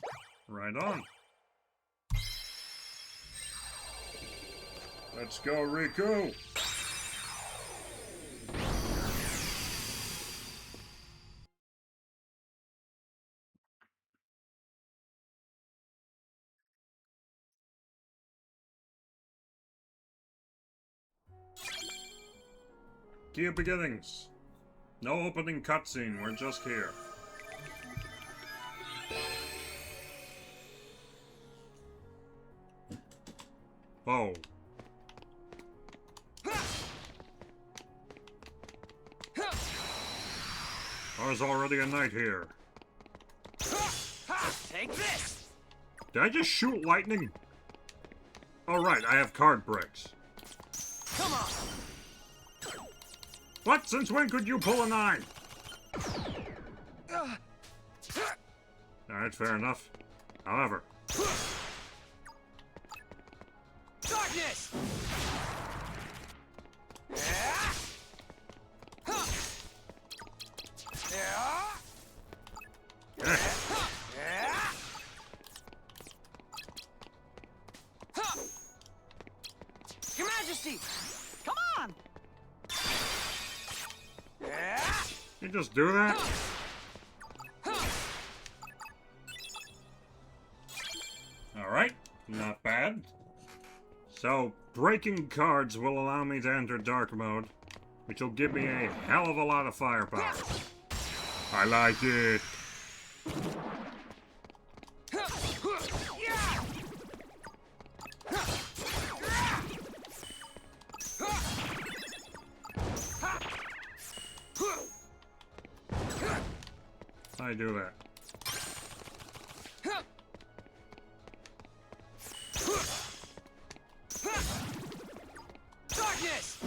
Right on. Let's go, Riku! Key of Beginnings. No opening cutscene, we're just here. Whoa. There's already a knight here. Take this! Did I just shoot lightning? Oh right, I have card breaks. Come on! What? Since when could you pull a 9? Alright, fair enough. However... Darkness! Your Majesty! Come on! You just do that? Alright, not bad. So, breaking cards will allow me to enter dark mode, which will give me a hell of a lot of firepower. I like it. I do that. Darkness!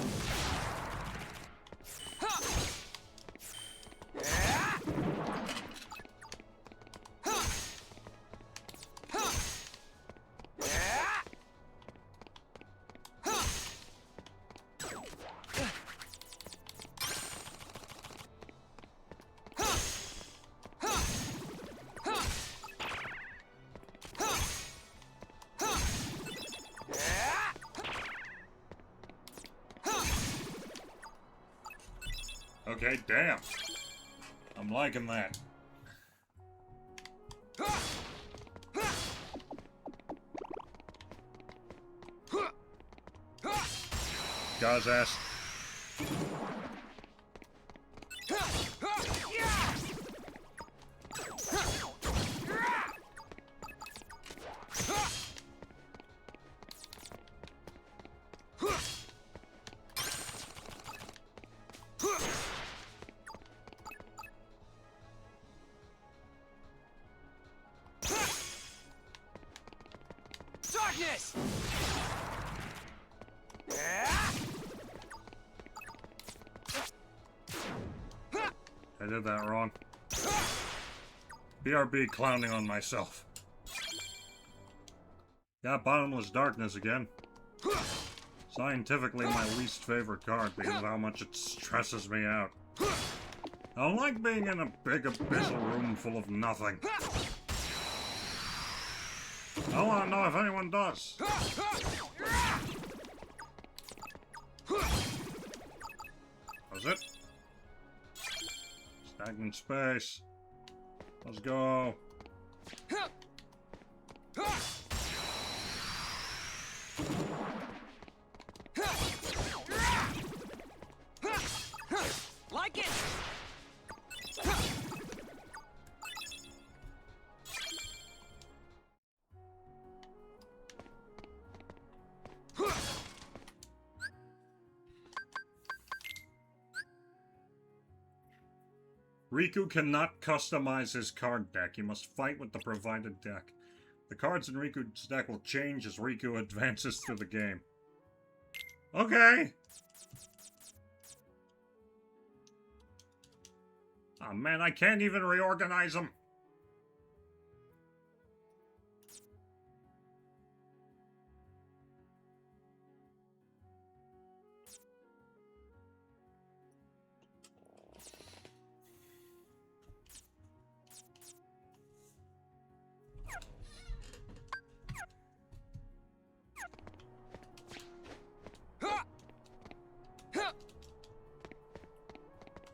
Okay, damn. I'm liking that. Guy's ass. Darkness! I did that wrong. BRB clowning on myself. Got Bottomless Darkness again. Scientifically my least favorite card because of how much it stresses me out. I don't like being in a big abyssal room full of nothing. I want to know if anyone does. That's it. Stagnant space. Let's go. Like it! Riku cannot customize his card deck. He must fight with the provided deck. The cards in Riku's deck will change as Riku advances through the game. Okay! Oh man, I can't even reorganize them!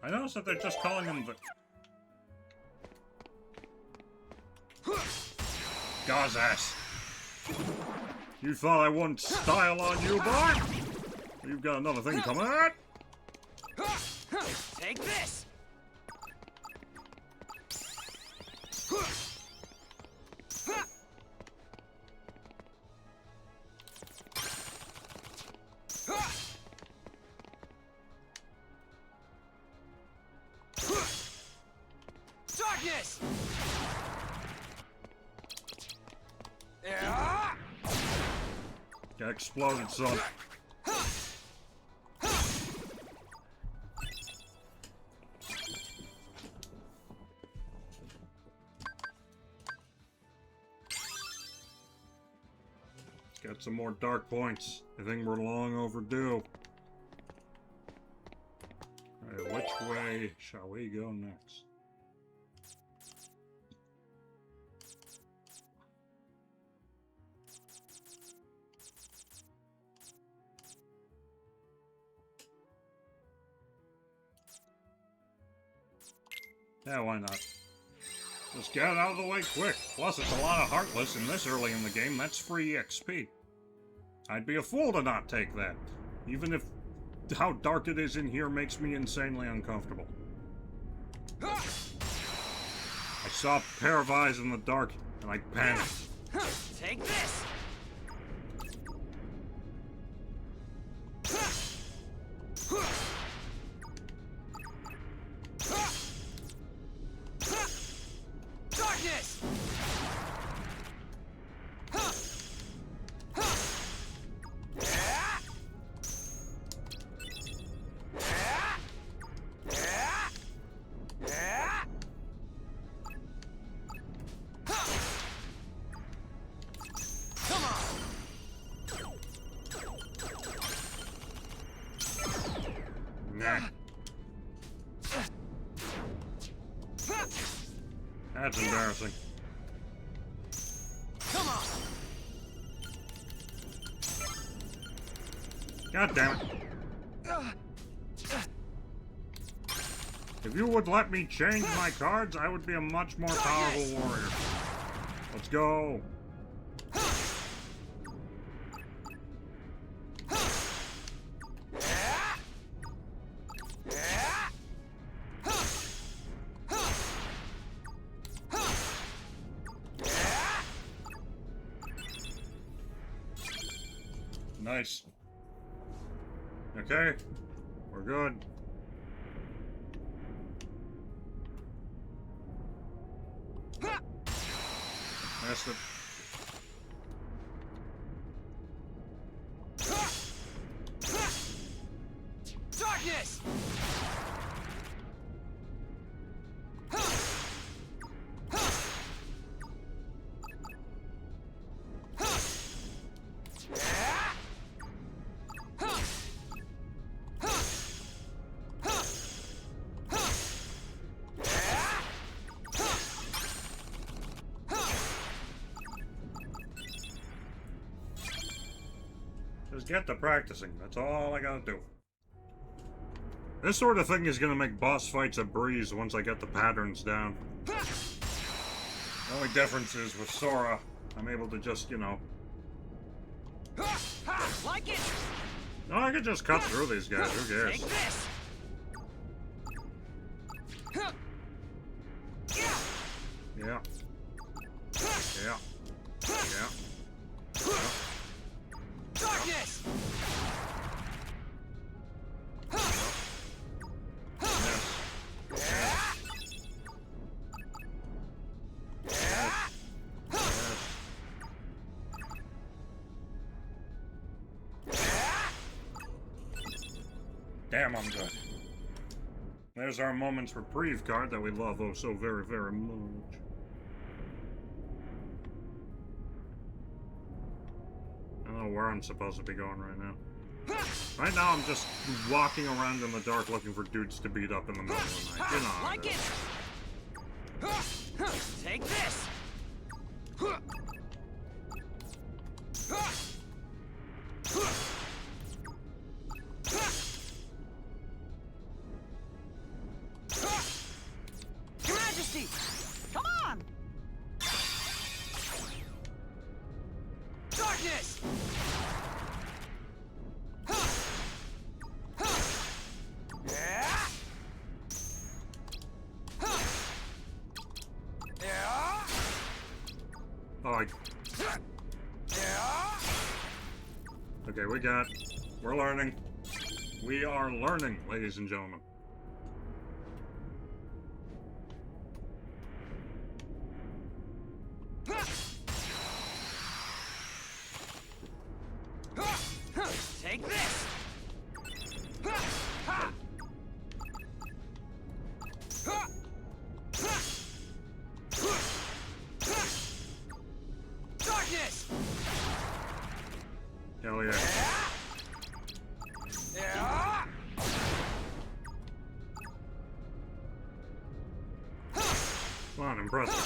I noticed that they're just calling him the... Gauze-ass! You thought I wouldn't style on you, boy? You've got another thing coming out? Take this! Darkness! Get exploded, son. Get some more dark points. I think we're long overdue. Alright, which way shall we go next? Yeah, why not? Just get it out of the way quick. Plus, it's a lot of Heartless in this early in the game. That's free EXP. I'd be a fool to not take that. Even if how dark it is in here makes me insanely uncomfortable. I saw a pair of eyes in the dark, and I panicked. Take this! Darkness! Nah. That's embarrassing. Come on! God damn it. If you would let me change my cards, I would be a much more powerful warrior. Let's go. Nice. Okay, we're good. Missed it. Just get to practicing. That's all I gotta do. This sort of thing is gonna make boss fights a breeze once I get the patterns down. The only difference is with Sora, I'm able to just, you know... Like it! No, I can just cut through these guys, who cares? Take this! Yeah. Yeah. Yeah. Darkness! Damn, I'm good. There's our moment's reprieve card that we love oh so very, very much. I don't know where I'm supposed to be going right now. Right now, I'm just walking around in the dark looking for dudes to beat up in the middle of the night. You know how Like it it! is. Take this! Your Majesty! Come on! Darkness! Oh, okay, we're learning. We are learning, ladies and gentlemen. Take this! Darkness! Hell yeah. Come on, impressive.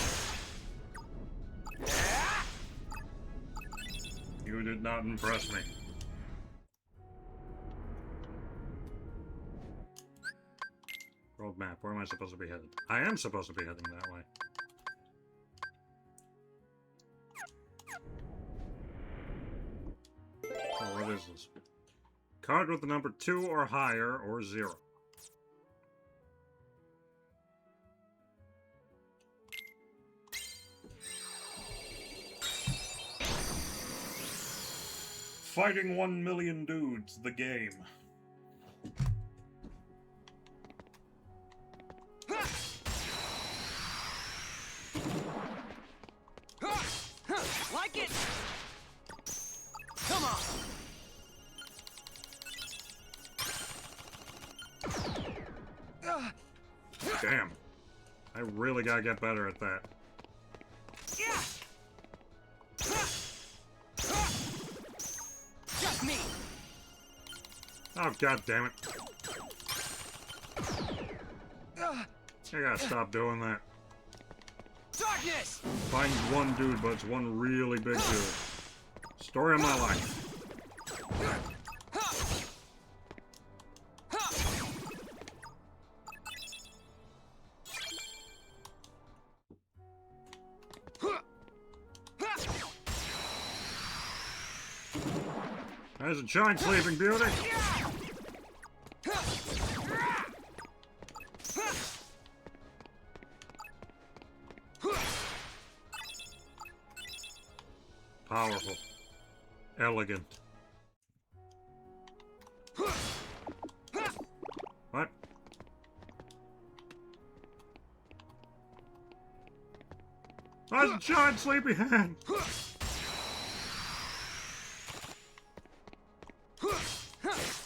You did not impress me. Road map, where am I supposed to be headed? I am supposed to be heading that way. Oh, what is this? Card with the number 2 or higher, or 0. Fighting 1 million dudes, the game. Like it! Come on! Damn. I really gotta get better at that. Just me! Oh, god damn it. I gotta stop doing that. Darkness! Find one dude, but it's one really big dude. Story of my life. There's a giant sleeping beauty. Powerful. Elegant. What? There's a giant sleepy hand.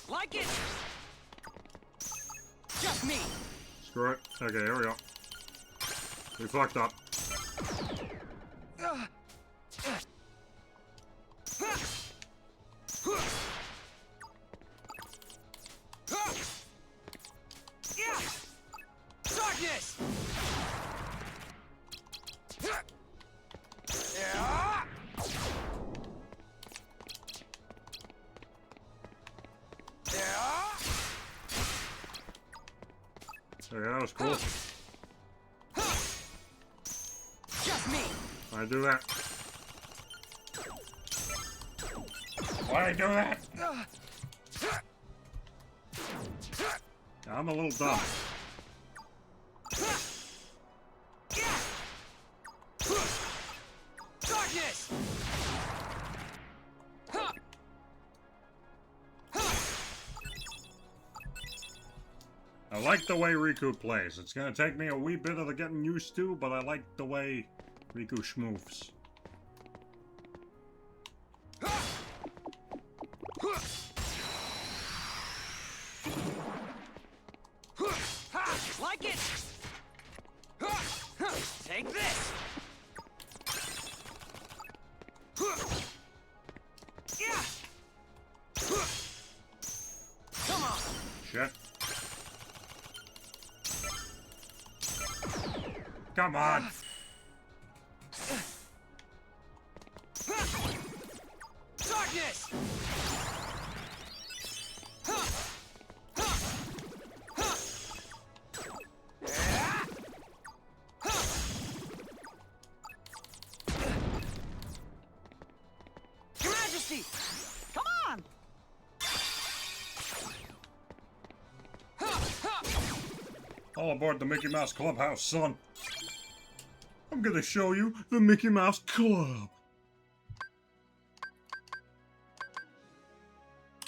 Like it! Just me! Screw it. Okay, here we go. We fucked up. Darkness! Yeah, that was cool. Just me. Why'd I do that? Why'd I do that? I'm a little dumb. Darkness. I like the way Riku plays. It's gonna take me a wee bit of the getting used to, but I like the way Riku schmoofs. Like it. Take this. Come on. Shit. Come on. Darkness. Your Majesty. Come on! All aboard the Mickey Mouse Clubhouse, son. I'm gonna show you the Mickey Mouse Club.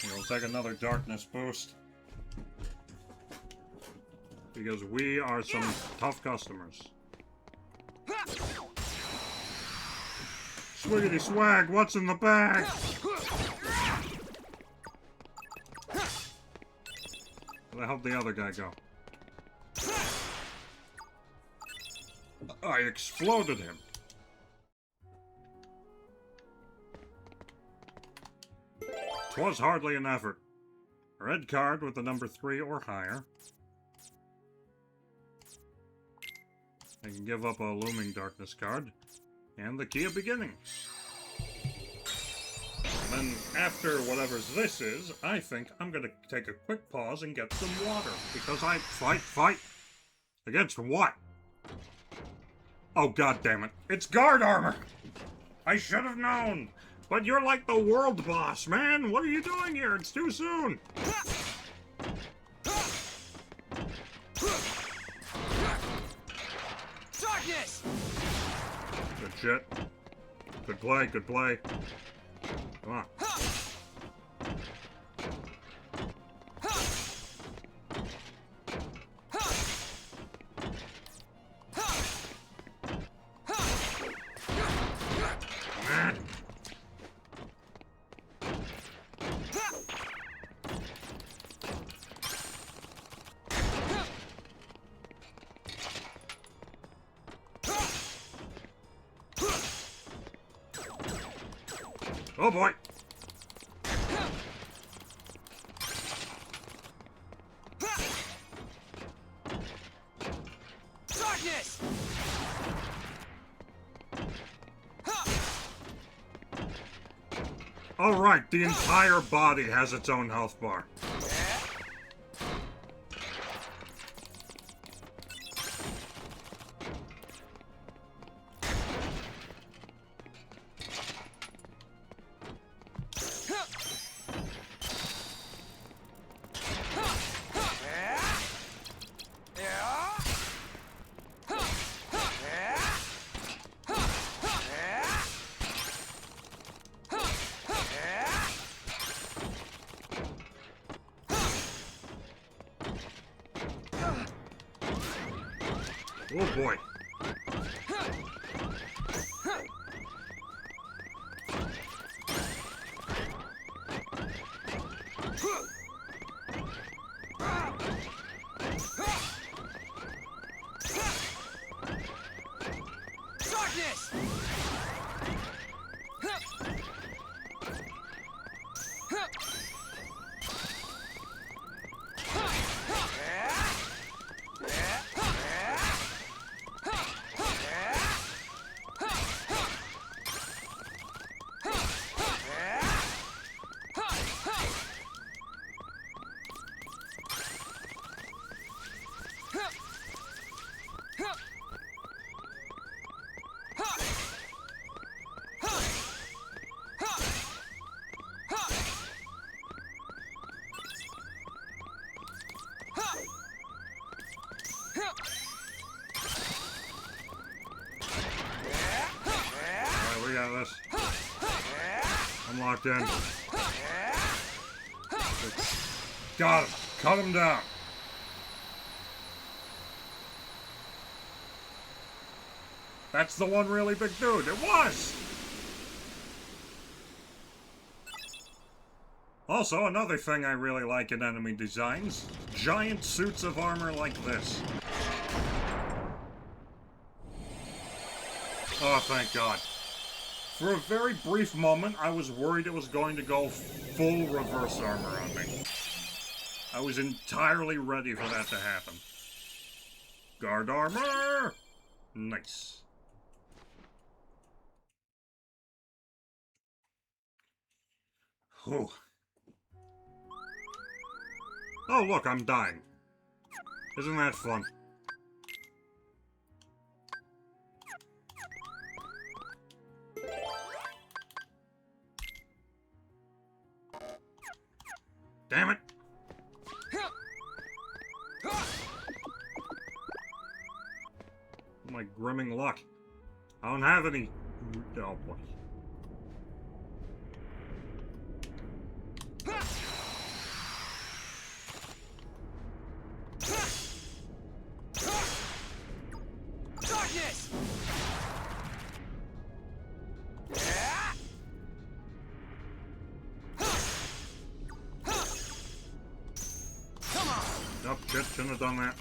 We'll take another darkness boost. Because we are some tough customers. Swiggity swag, what's in the bag? Where the hell did the other guy go? I exploded him. Twas hardly an effort. A red card with the number 3 or higher. I can give up a Looming Darkness card. And the Key of Beginnings. And then after whatever's this is, I think I'm gonna take a quick pause and get some water. Because I fight. Against what? Oh, god damn it. It's guard armor! I should have known! But you're like the world boss, man! What are you doing here? It's too soon! Darkness. Good shit. Good play, good play. Come on. Oh boy! Darkness. Alright, the entire body has its own health bar. Oh boy. Darkness. locked in. Got him. Cut him down. That's the one really big dude. It was! Also, another thing I really like in enemy designs, giant suits of armor like this. Oh, thank God. For a very brief moment, I was worried it was going to go full reverse armor on me. I was entirely ready for that to happen. Guard armor! Nice. Whew. Oh, look, I'm dying. Isn't that fun? Damn it! My grimming luck. I don't have any... Oh, boy. Darkness! Come on! Nope, shouldn't have done that.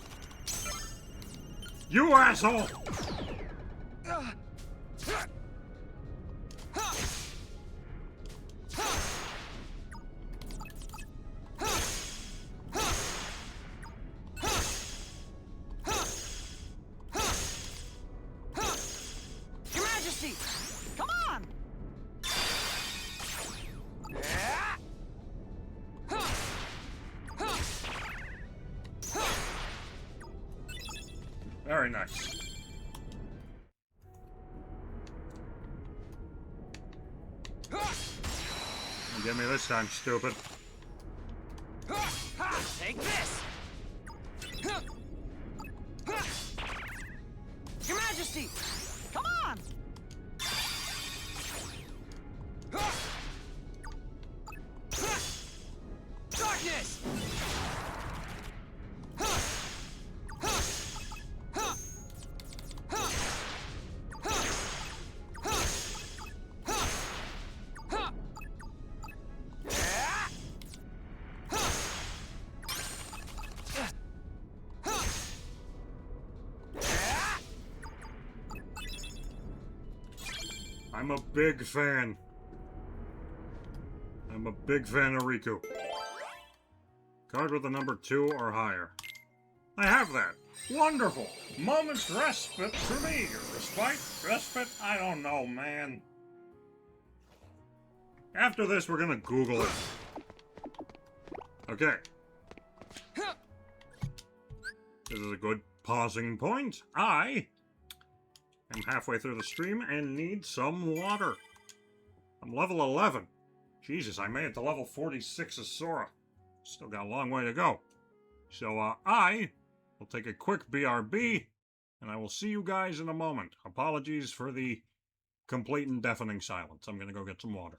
You asshole! Your Majesty! Come on! Very nice. You get me this time, stupid. Take this! Your Majesty! Come on! Darkness! I'm a big fan. I'm a big fan of Riku. Card with a number 2 or higher. I have that. Wonderful. Moment's respite for me. Respite? Respite? I don't know, man. After this, we're gonna Google it. Okay. This is a good pausing point. I am halfway through the stream and need some water. I'm level 11. Jesus, I made it to level 46 of Sora. Still got a long way to go. So, I will take a quick BRB, and I will see you guys in a moment. Apologies for the complete and deafening silence. I'm gonna go get some water.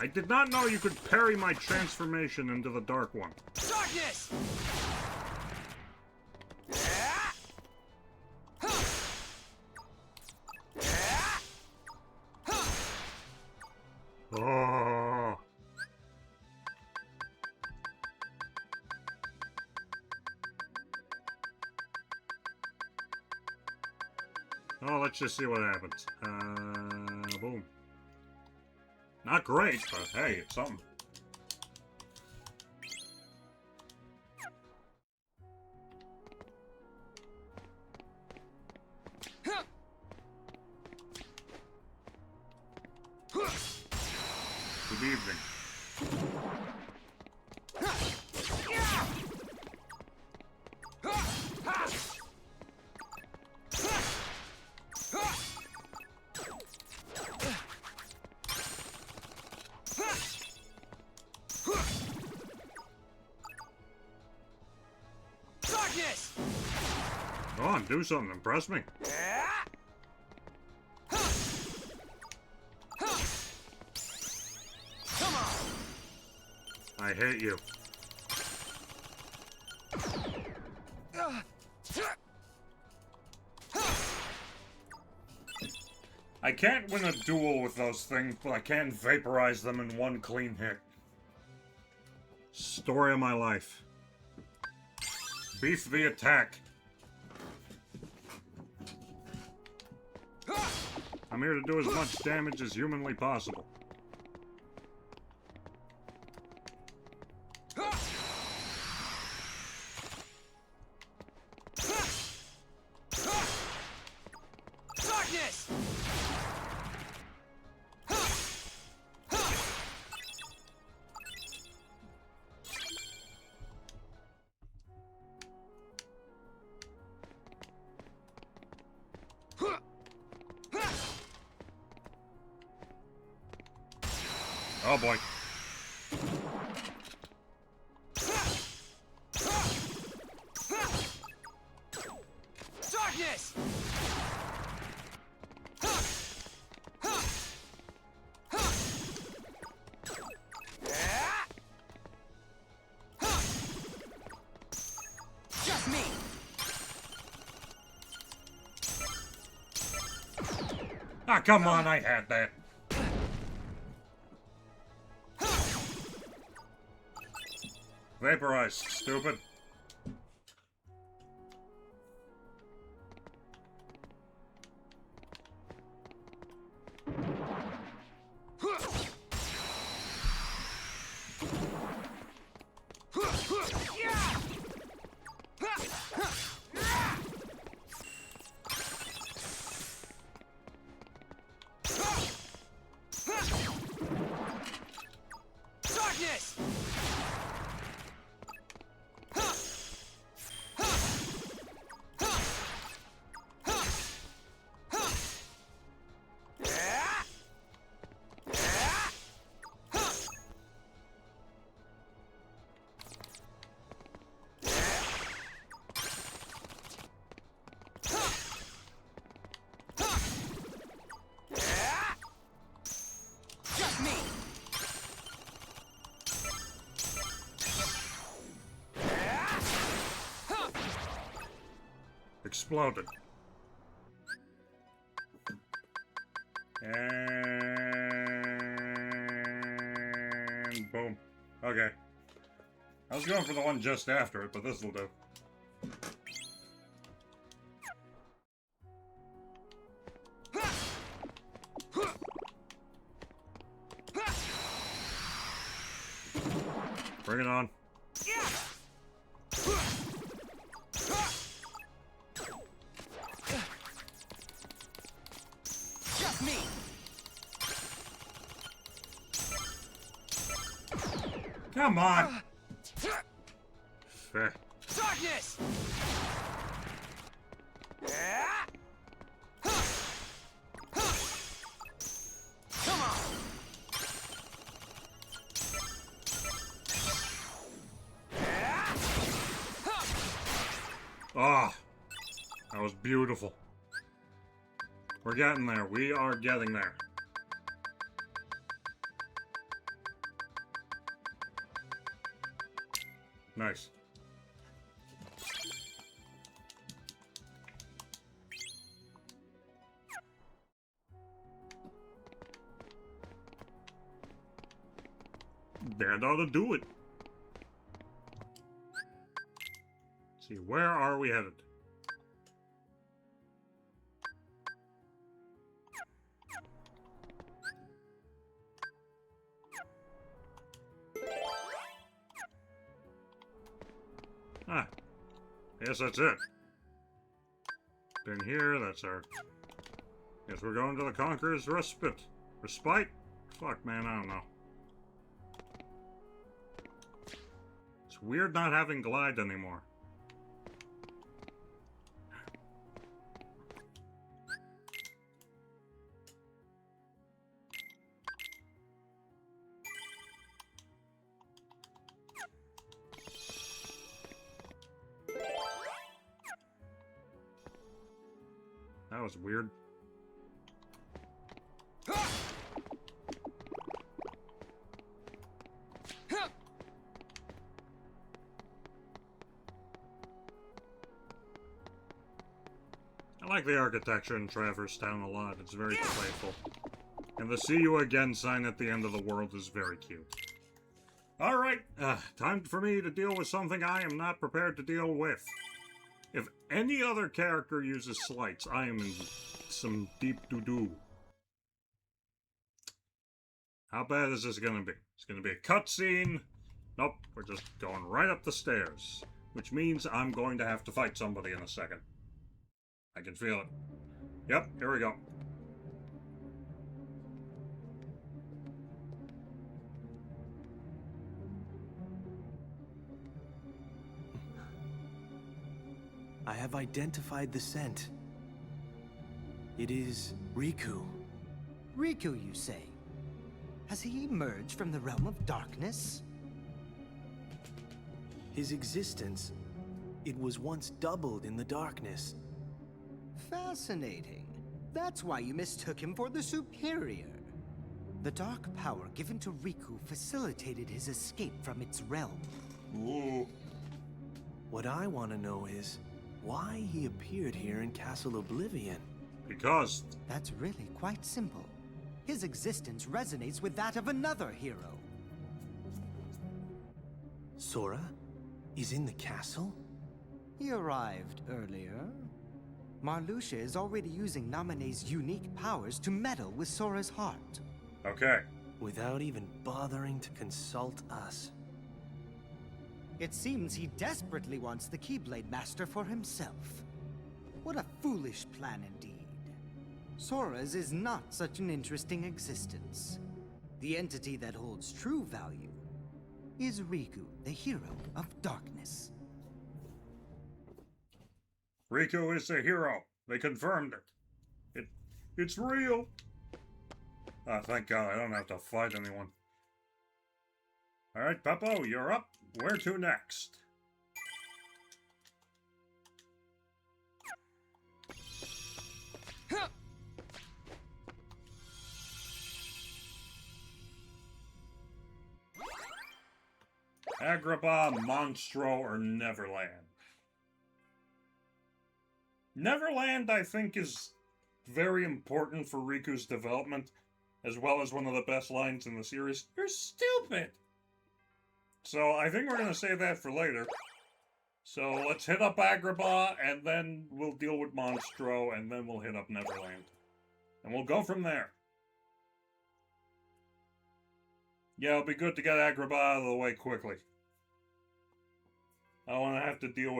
I did not know you could parry my transformation into the Dark One. Darkness! Oh. Oh, let's just see what happens. Boom. Not great, but hey, it's something. Good evening. Darkness! Go on, do something. Impress me. Come on! I hate you. I can't win a duel with those things, but I can vaporize them in one clean hit. Story of my life. Beef the attack. I'm here to do as much damage as humanly possible. Darkness! Oh boy. Darkness! Just me! Ah, come on, I had that. Vaporized, stupid. Darkness! Just me! Exploded. And boom. Okay. I was going for the one just after it, but this'll do. Bring it on. Just me! Come on! Feh. Darkness! Come on! Ah! That was beautiful. We're getting there. We are getting there. Nice. That ought to do it. Let's see, where are we headed? Ah, yes, that's it. Been here, that's our... Guess we're going to the Conqueror's Respite. Respite? Fuck, man, I don't know. It's weird not having glide anymore. That was weird. I like the architecture in Traverse Town a lot. It's very playful. And the see you again sign at the end of the world is very cute. Alright, time for me to deal with something I am not prepared to deal with. If any other character uses slights, I am in some deep doo-doo. How bad is this gonna be? It's gonna be a cutscene. Nope, we're just going right up the stairs. Which means I'm going to have to fight somebody in a second. I can feel it. Yep, here we go. I have identified the scent. It is Riku. Riku, you say? Has he emerged from the realm of darkness? His existence, it was once doubled in the darkness. Fascinating. That's why you mistook him for the superior. The dark power given to Riku facilitated his escape from its realm. Ooh. What I want to know is why he appeared here in Castle Oblivion. Because... That's really quite simple. His existence resonates with that of another hero. Sora is in the castle? He arrived earlier. Marluxia is already using Naminé's unique powers to meddle with Sora's heart. Okay. Without even bothering to consult us. It seems he desperately wants the Keyblade Master for himself. What a foolish plan indeed. Sora's is not such an interesting existence. The entity that holds true value is Riku, the hero of darkness. Riku is the hero. They confirmed it. It's real. Ah, thank God, I don't have to fight anyone. Alright, Peppo, you're up. Where to next? Agrabah, Monstro, or Neverland? Neverland, I think, is very important for Riku's development, as well as one of the best lines in the series. You're stupid! So I think we're going to save that for later. So let's hit up Agrabah, and then we'll deal with Monstro, and then we'll hit up Neverland. And we'll go from there. Yeah, it'll be good to get Agrabah out of the way quickly. I don't want to have to deal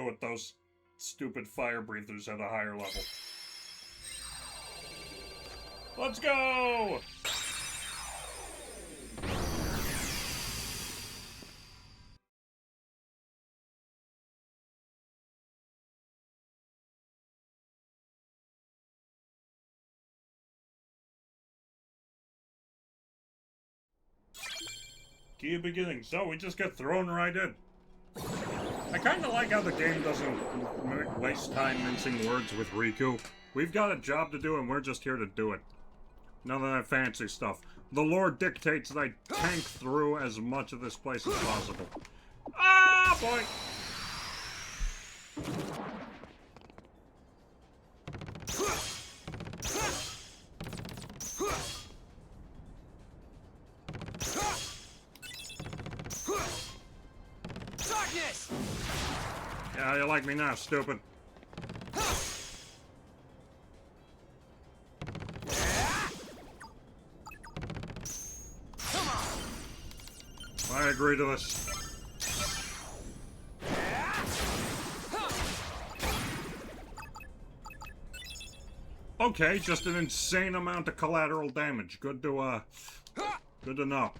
with, those stupid fire breathers at a higher level. Let's go! Key of beginning. So we just get thrown right in. I kind of like how the game doesn't waste time mincing words with Riku. We've got a job to do and we're just here to do it. None of that fancy stuff. The lore dictates that I tank through as much of this place as possible. Ah, boy! Darkness! Yeah, you like me now, stupid. I agree to this. Okay, just an insane amount of collateral damage. Good to know.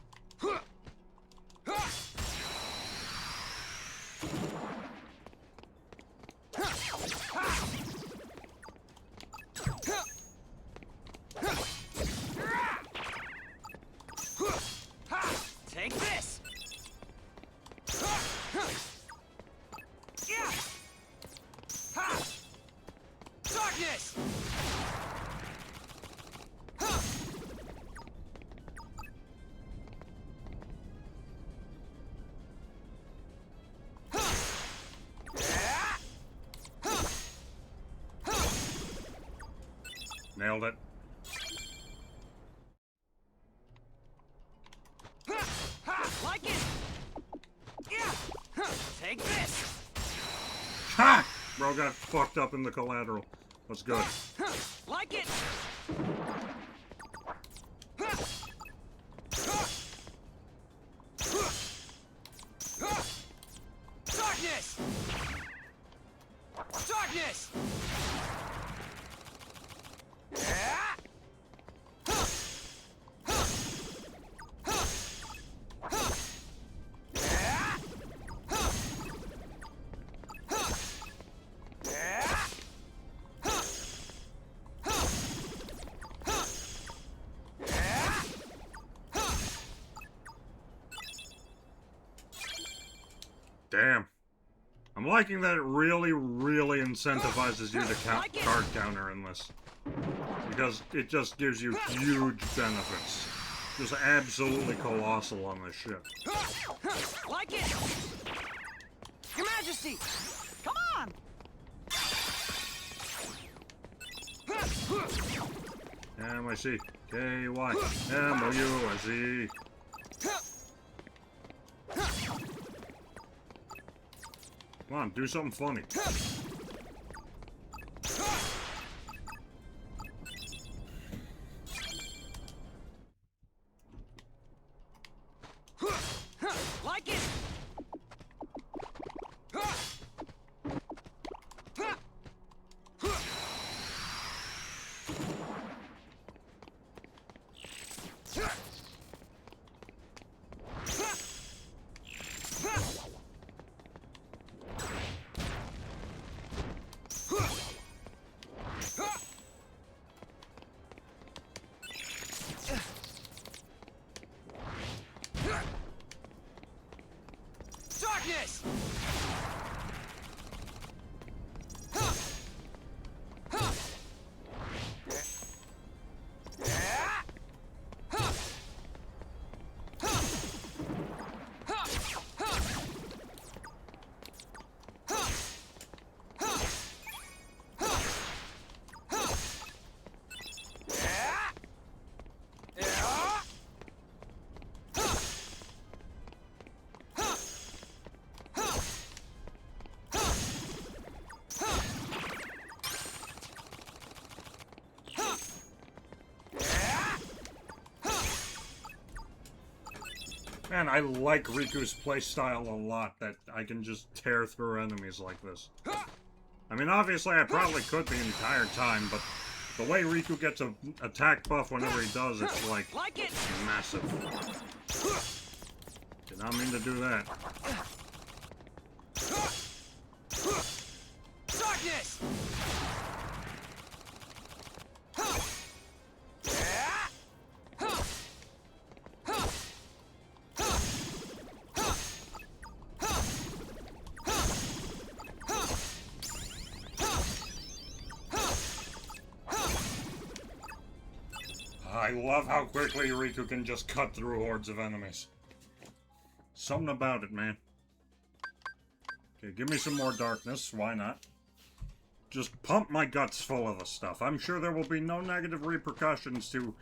Take this! Darkness! Nailed it. Like it! Take this! Ha! Bro got fucked up in the collateral. That's good. Like it! Darkness! Darkness! Damn. I'm liking that it really, really incentivizes you to count card counter in this. Because it just gives you huge benefits. Just absolutely colossal on this shit. Like it! Your Majesty! Come on! M-I-C-K-Y M-O-U-S-E. Come on, do something funny. Like it! Darkness! Man, I like Riku's playstyle a lot, that I can just tear through enemies like this. I mean, obviously I probably could the entire time, but the way Riku gets an attack buff whenever he does, it's like massive. Did not mean to do that. Darkness! I love how quickly Riku can just cut through hordes of enemies. Something about it, man. Okay, give me some more darkness. Why not? Just pump my guts full of the stuff. I'm sure there will be no negative repercussions to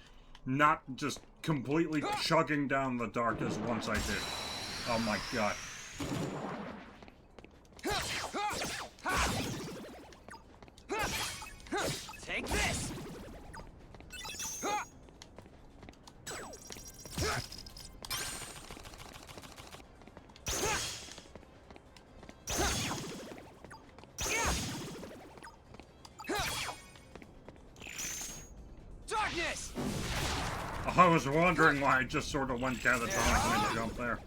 not just completely chugging down the darkness once I did. Oh my god. Take this! Darkness! I was wondering why I just sort of went catatonic and jumped there.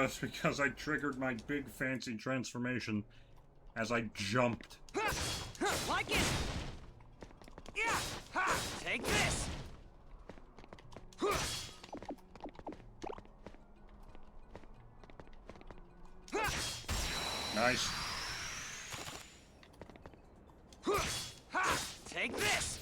It's because I triggered my big fancy transformation as I jumped. Like it! Yeah! Ha! Take this! Nice. Ha! Take this!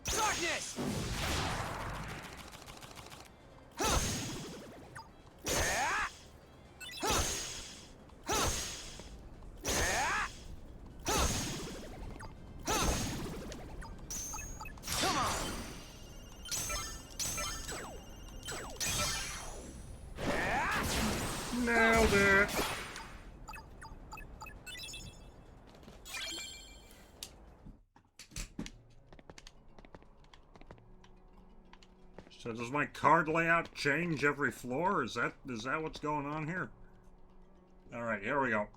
Darkness! Come on! Nailed it! So does my card layout change every floor? Is that what's going on here? Alright, here we go.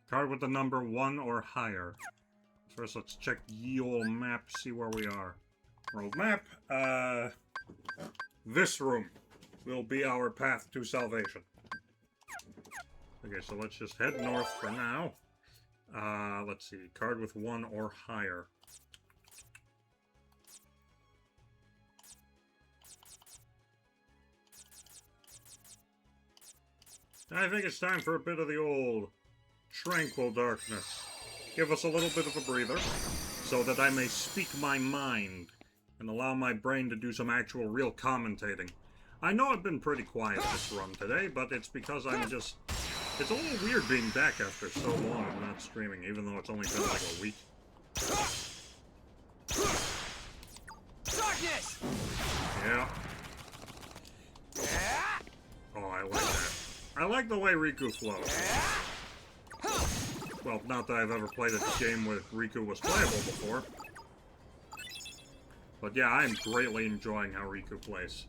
Card with the number 1 or higher. First, let's check ye ol' map, see where we are. World map, this room will be our path to salvation. Okay, so let's just head north for now. Let's see, card with 1 or higher. I think it's time for a bit of the old tranquil darkness. Give us a little bit of a breather, so that I may speak my mind, and allow my brain to do some actual real commentating. I know I've been pretty quiet this run today, but it's because I'm just... It's a little weird being back after so long of not streaming, even though it's only been like a week. Darkness! Yeah. Oh, I like that. I like the way Riku flows. Well, not that I've ever played a game where Riku was playable before. But yeah, I am greatly enjoying how Riku plays.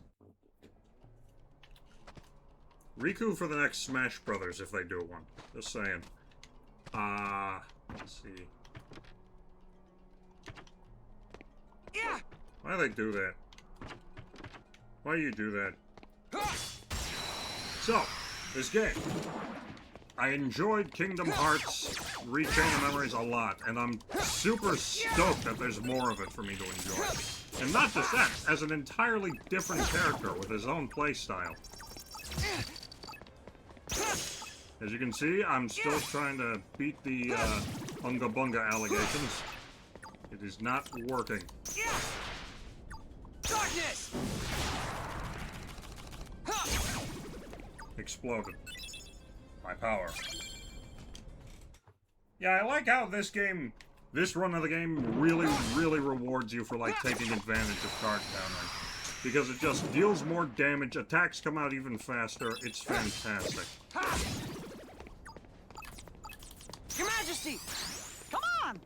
Riku for the next Smash Brothers, if they do one. Just saying. Let's see. Why do they do that? Why do you do that? So, this game. I enjoyed Kingdom Hearts Rechain of Memories a lot, and I'm super stoked that there's more of it for me to enjoy. And not just that, as an entirely different character with his own playstyle. As you can see, I'm still trying to beat the Unga Bunga allegations. It is not working. Darkness! Exploded. My power. Yeah, I like how this game, this run of the game really, really rewards you for, like, taking advantage of card countering. Because it just deals more damage, attacks come out even faster, it's fantastic. Your Majesty! Come on!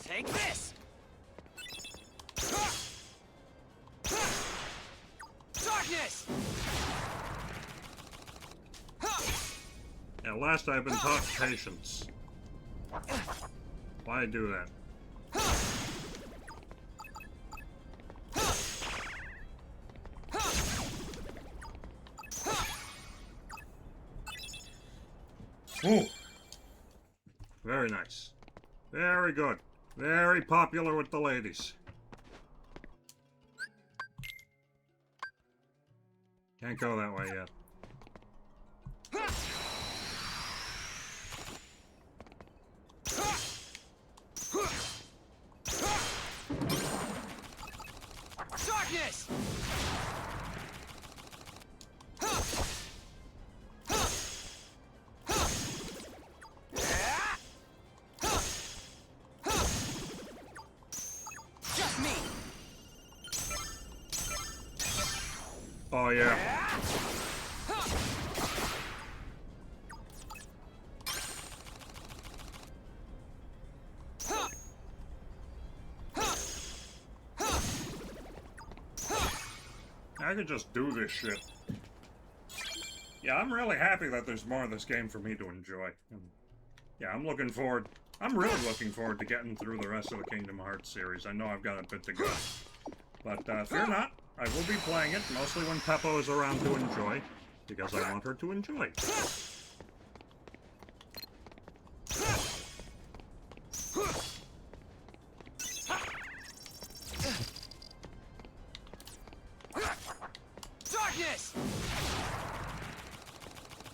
Take this! Darkness! At last I've been taught patience. Why do that? Ooh. Very nice. Very good. Very popular with the ladies. Can't go that way yet. Darkness! Just me! Oh, yeah. I could just do this shit. Yeah, I'm really happy that there's more of this game for me to enjoy. And yeah, I'm really looking forward to getting through the rest of the Kingdom Hearts series. I know I've got a bit to go. But fear not, I will be playing it, mostly when Peppo is around to enjoy, because I want her to enjoy. Darkness!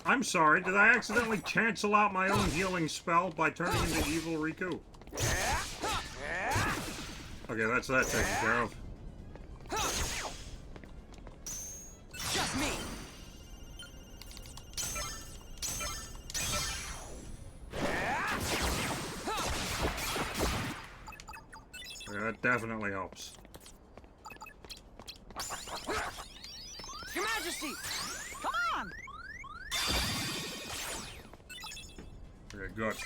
I'm sorry, did I accidentally cancel out my own healing spell by turning into evil Riku? Okay, that's that taken care of. Just me! Okay, that definitely helps. Your Majesty! Come on! Okay, good.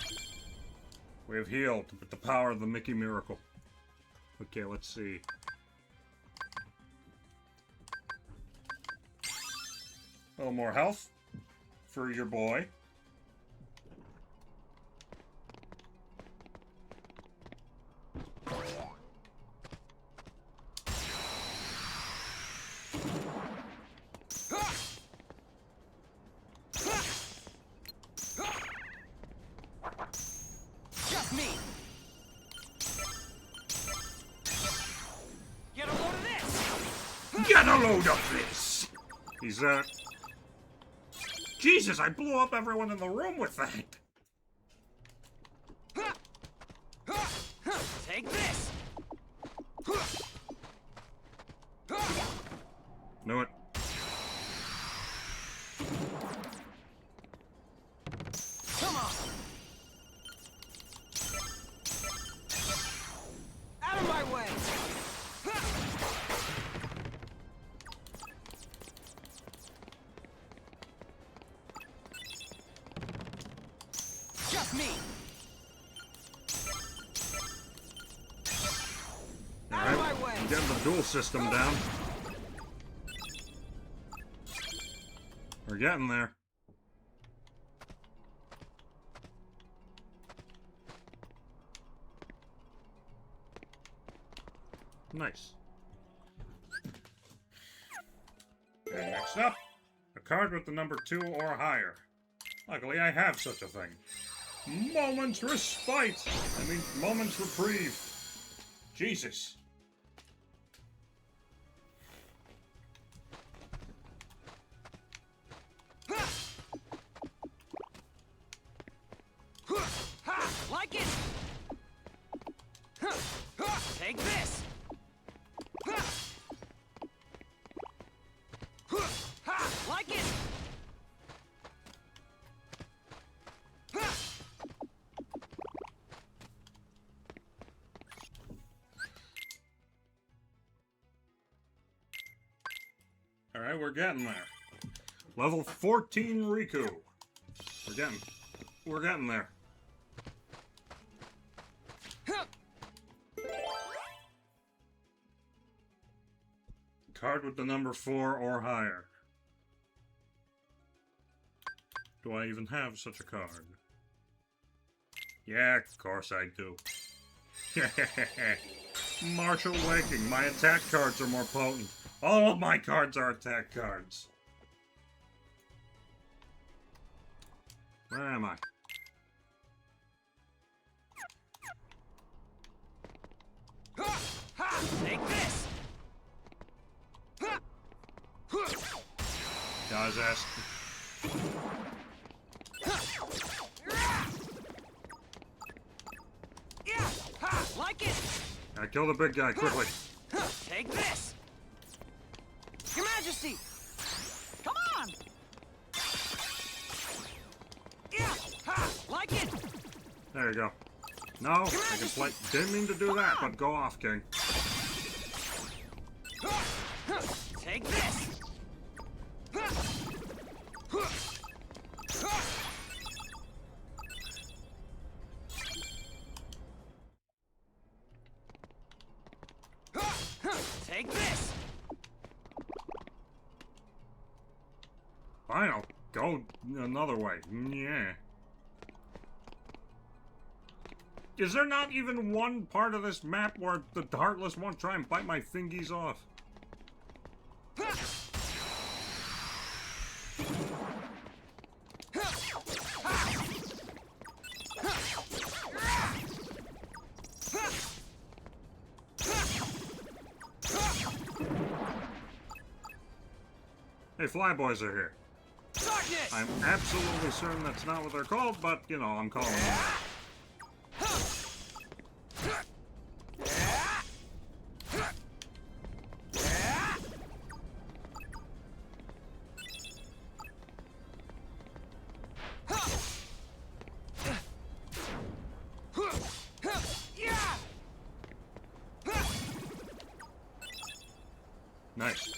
We have healed with the power of the Mickey Miracle. Okay, let's see. A little more health for your boy. Just me! Get a load of this! Get a load of this! He's, Jesus, I blew up everyone in the room with that! Take this! Knew it. Come on! Out of my way! Just me! Out of my way! Getting the dual system down. We're getting there. Nice. Okay, next up, a card with the number 2 or higher. Luckily, I have such a thing. Moment's respite! I mean, moment's reprieve. Jesus. Like it! Take this! Like it! Alright, we're getting there. Level 14 Riku. We're getting there. Card with the number 4 or higher. Do I even have such a card? Yeah, of course I do. Martial Waking. My attack cards are more potent. All of my cards are attack cards. Where am I? his ass. Yeah, ha, like it. Kill the big guy quickly. Take this. Your Majesty. Come on! Yeah, ha, like it. There you go. No, I can play. Didn't mean to do that, but go off, King. Take this. Take this. Fine, I'll go another way. Yeah. Is there not even one part of this map where the Heartless won't try and bite my fingies off? Hey, Flyboys are here. Darkness. I'm absolutely certain that's not what they're called, but, you know, I'm calling them that. Nice.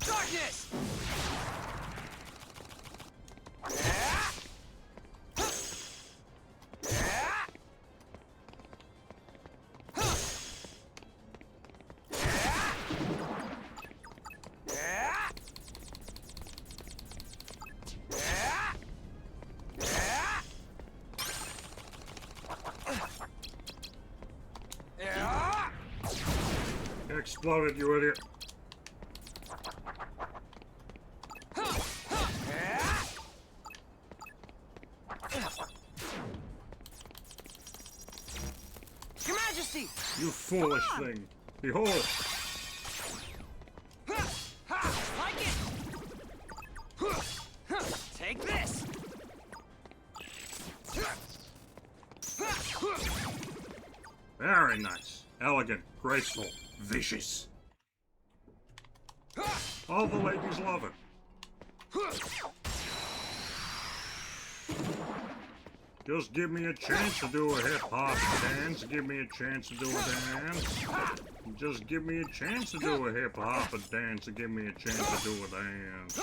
Darkness. It exploded, you idiot. Your Majesty. You foolish thing. Behold. Like it. Take this. Very nice. Elegant. Graceful. Vicious. All the ladies love it. Just give me a chance to do a hip-hop dance. Give me a chance to do a dance. Just give me a chance to do a hip-hop dance. Give me a chance to do a dance.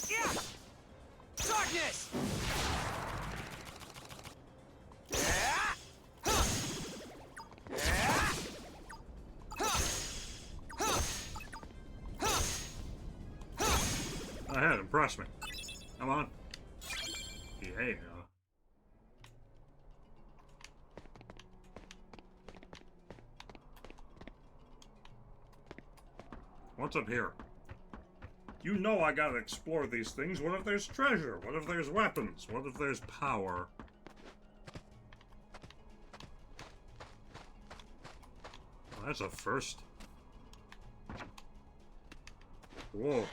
Yeah. Darkness. Ahead, impress me. Come on. Yeah. What's up here? You know I gotta explore these things. What if there's treasure? What if there's weapons? What if there's power? Well, that's a first. Whoa.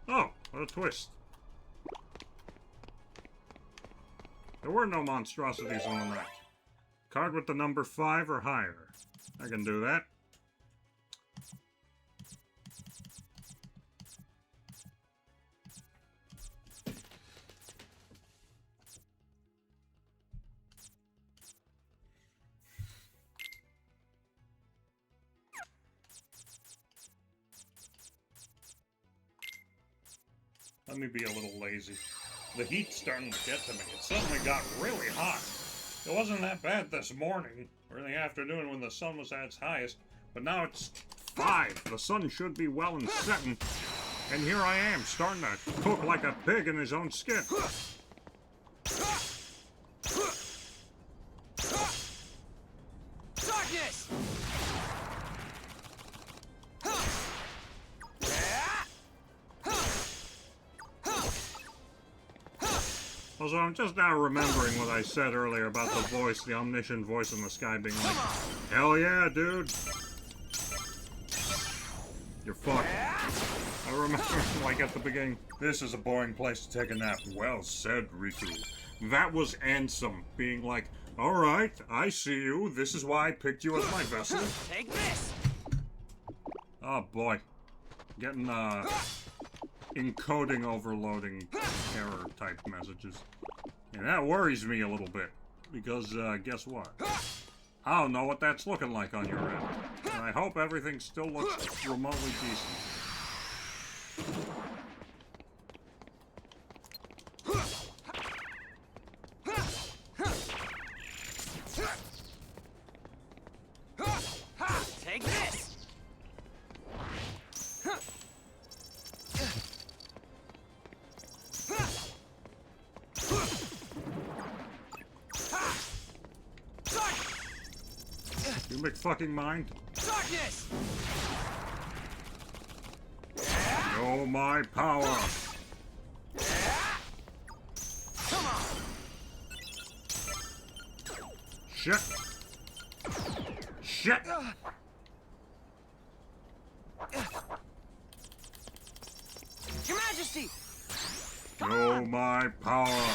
Oh, what a twist. There were no monstrosities on the map. Card with the number 5 or higher. I can do that. Let me be a little lazy. The heat's starting to get to me. It suddenly got really hot. It wasn't that bad this morning, or in the afternoon when the sun was at its highest, but now it's 5. The sun should be well and setting, and here I am, starting to cook like a pig in his own skin. Darkness! Also, I'm just now remembering what I said earlier about the voice, the omniscient voice in the sky being like, hell yeah, dude. You're fucked. I remember, like, at the beginning, this is a boring place to take a nap. Well said, Riku. That was Ansem being like, alright, I see you. This is why I picked you as my vessel. Take this! Oh boy. Getting, encoding overloading error type messages. And that worries me a little bit. Because, guess what? I don't know what that's looking like on your end. And I hope everything still looks remotely decent. Take this! You McFucking mind? Darkness! Know my power! Come on! Shit! Shit! Your Majesty! Know my power!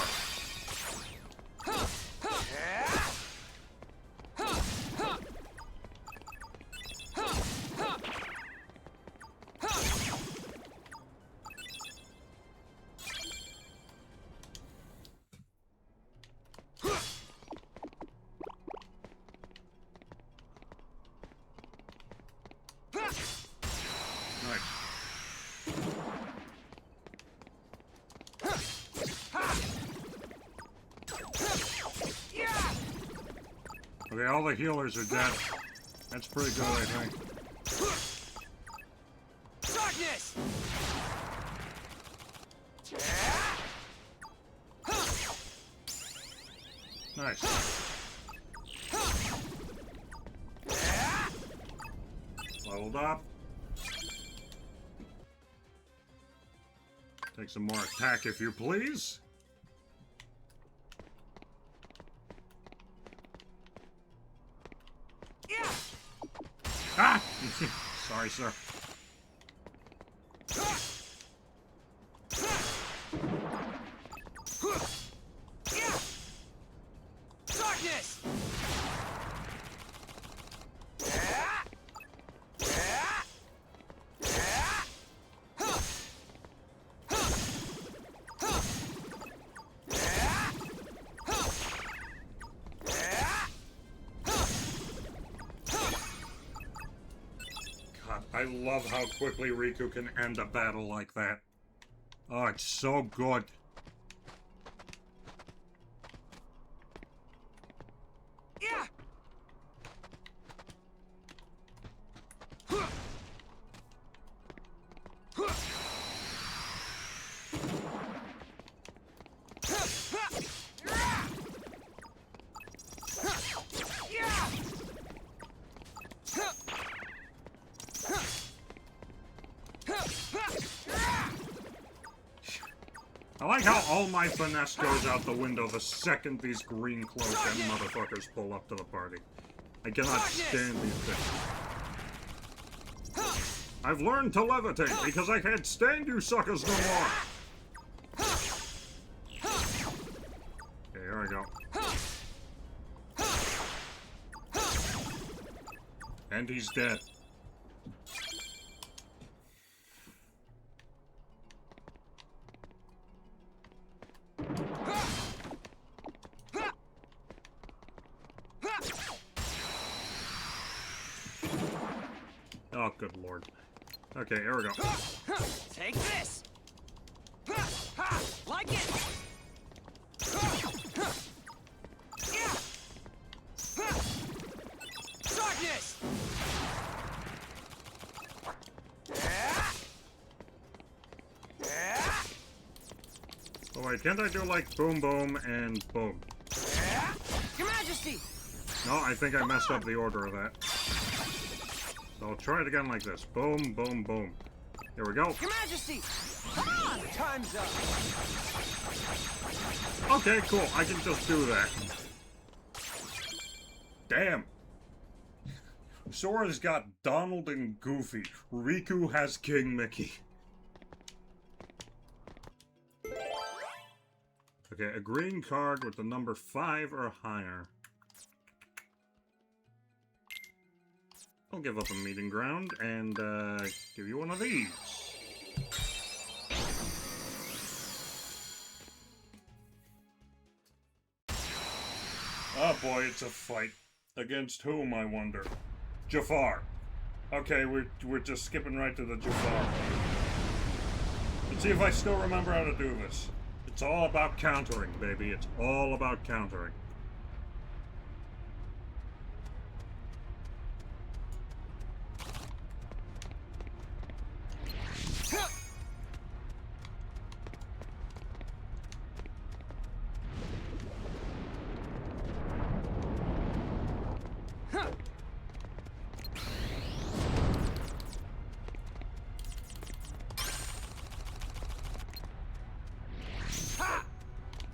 Okay, all the healers are dead. That's pretty good, I think. Darkness! Nice. Leveled up. Take some more attack, if you please. Ah! Sorry, sir. Darkness! I love how quickly Riku can end a battle like that. Oh, it's so good. Yeah! I like how all my finesse goes out the window the second these green cloaked motherfuckers pull up to the party. I cannot stand these things. I've learned to levitate because I can't stand you suckers no more. Okay, here I go. And he's dead. Oh, good lord. Okay, here we go. Take this! Like it! Darkness! Oh wait, can't I do like boom boom and boom? Your Majesty! No, I think I messed up the order of that. So I'll try it again like this. Boom, boom, boom. Here we go. Your Majesty! Time's up. Okay, cool. I can just do that. Damn. Sora's got Donald and Goofy. Riku has King Mickey. Okay, a green card with the number 5 or higher. I'll give up a meeting ground and give you one of these. Oh boy, it's a fight. Against whom, I wonder? Jafar. Okay, we're just skipping right to the Jafar. Let's see if I still remember how to do this. It's all about countering, baby. It's all about countering.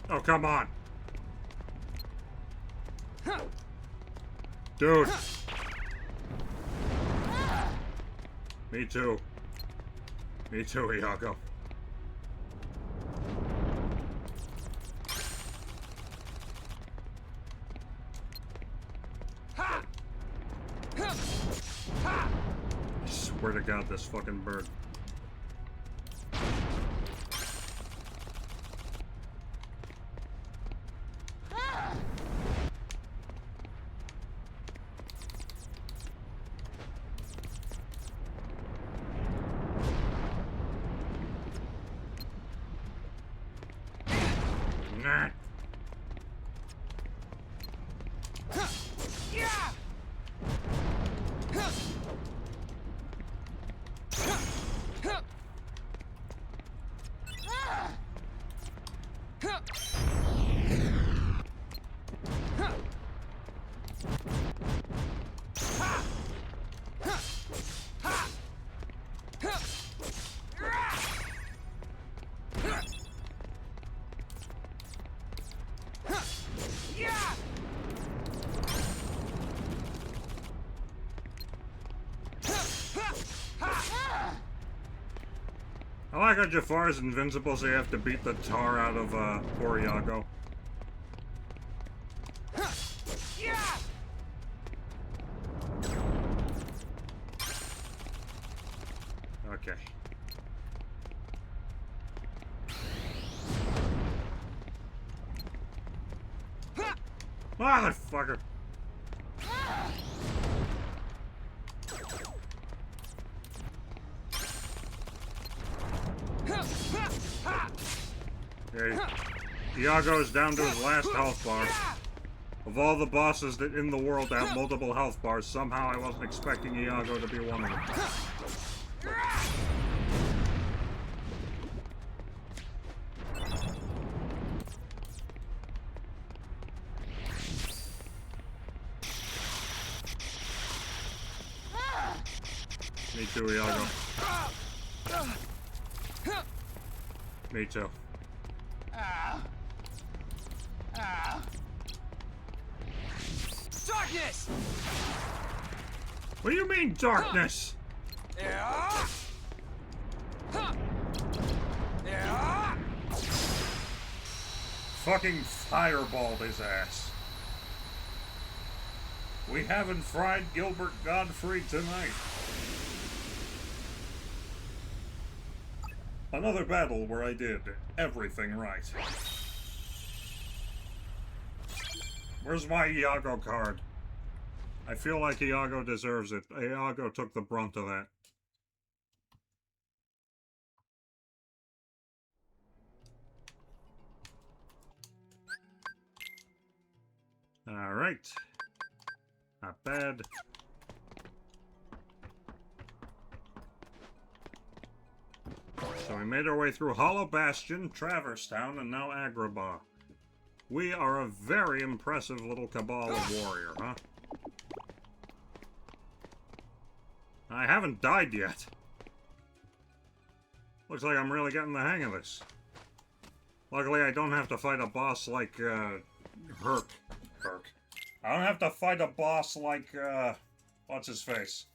Oh, come on. Dude. Me too. Me too, Iago. I swear to God, this fucking bird. Nah. I like how Jafar's invincible, so you have to beat the tar out of poor Iago. Okay. Motherfucker! Okay. Iago's down to his last health bar. Of all the bosses that in the world that have multiple health bars, somehow I wasn't expecting Iago to be one of them. Me too, Iago. Me too. Darkness! What do you mean, darkness? Fucking fireballed his ass. We haven't fried Gilbert Godfrey tonight. Another battle where I did everything right. Where's my Iago card? I feel like Iago deserves it. Iago took the brunt of that. Alright. Not bad. So we made our way through Hollow Bastion, Traverse Town, and now Agrabah. We are a very impressive little cabal of warrior, huh? I haven't died yet. Looks like I'm really getting the hang of this. Luckily, I don't have to fight a boss like, Herc. I don't have to fight a boss like, what's his face?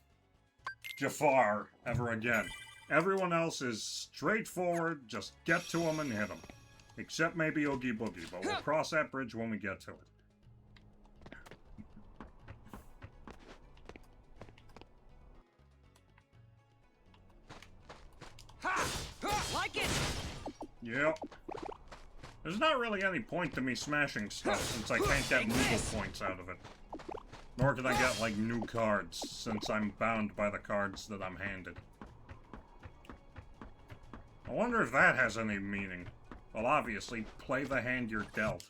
Jafar, ever again. Everyone else is straightforward, just get to him and hit him. Except maybe Oogie Boogie, but we'll cross that bridge when we get to it. Like it! Yep. There's not really any point to me smashing stuff since I can't get Moogle points out of it. Nor can I get, like, new cards, since I'm bound by the cards that I'm handed. I wonder if that has any meaning. Well, obviously, play the hand you're dealt.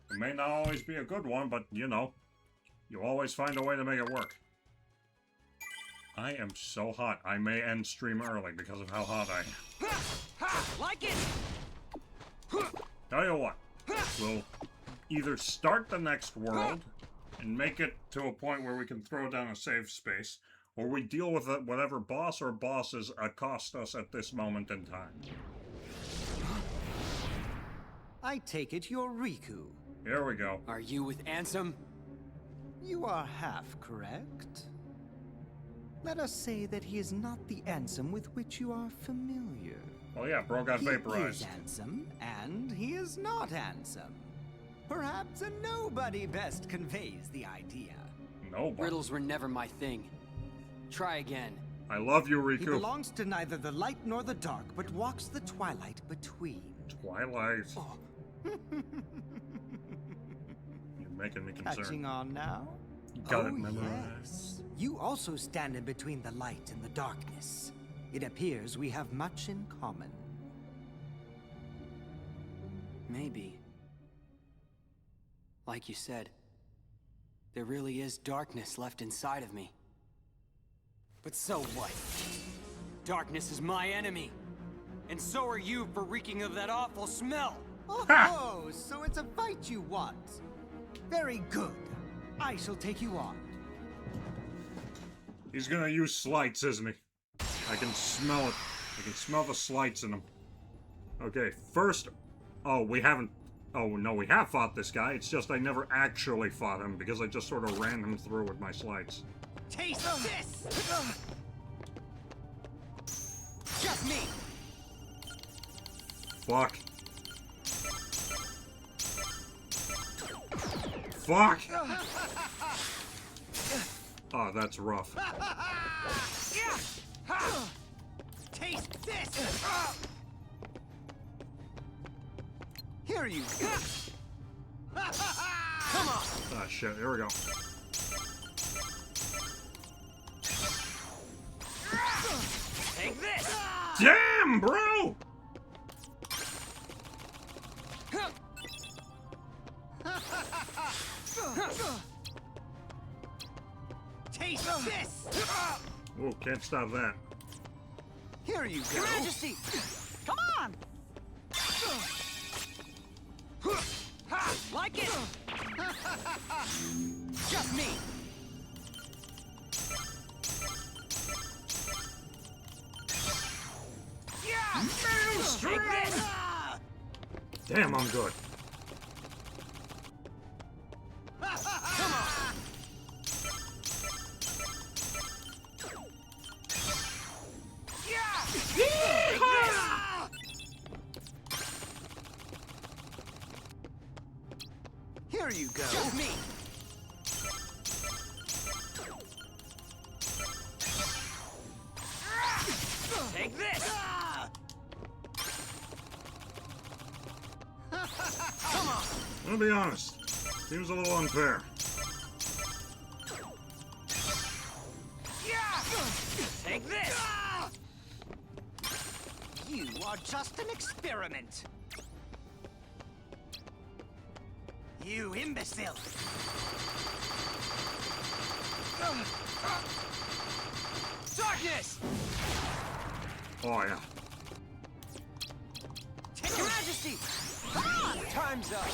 It may not always be a good one, but, you know, you always find a way to make it work. I am so hot. I may end stream early because of how hot I am. Like it! Tell you what, we'll either start the next world and make it to a point where we can throw down a save space, or we deal with whatever boss or bosses accost us at this moment in time. I take it you're Riku. Here we go. Are you with Ansem? You are half correct. Let us say that he is not the Ansem with which you are familiar. Oh yeah, bro got vaporized. He is Ansem, and he is not Ansem. Perhaps a nobody best conveys the idea. Nobody. Riddles were never my thing. Try again. I love you, He Riku. belongs to neither the light nor the dark, but walks the twilight between. Twilight. Oh. You're making me Catching concerned. on now? You got Oh, it memorized. yes. You also stand in between the light and the darkness. It appears we have much in common. Maybe. Like you said, there really is darkness left inside of me. But so what? Darkness is my enemy. And so are you for reeking of that awful smell. Oh, so it's a fight you want. Very good. I shall take you on. He's gonna use slights, isn't he? I can smell it. I can smell the slights in him. Okay, first... Oh, we haven't... Oh, no, we have fought this guy. It's just I never actually fought him because I just sort of ran him through with my slights. Taste this! Just me! Fuck. Fuck! Oh, that's rough. Taste this! Here you go. Come on! Ah, shit, here we go. Take this! Damn, bro! Taste this! Oh, can't stop that. Here you go. Your Majesty! Come on! Like it! Just me! Yeah! Take this! Damn, I'm good. Come on! Yeah! Take this! Here you go. Just me! Take this! Come on! I'll be honest. Seems a little unfair. Yeah! Take this! You are just an experiment. You imbecile! Darkness! Oh, yeah. Take Your Majesty! Come on! Time's up!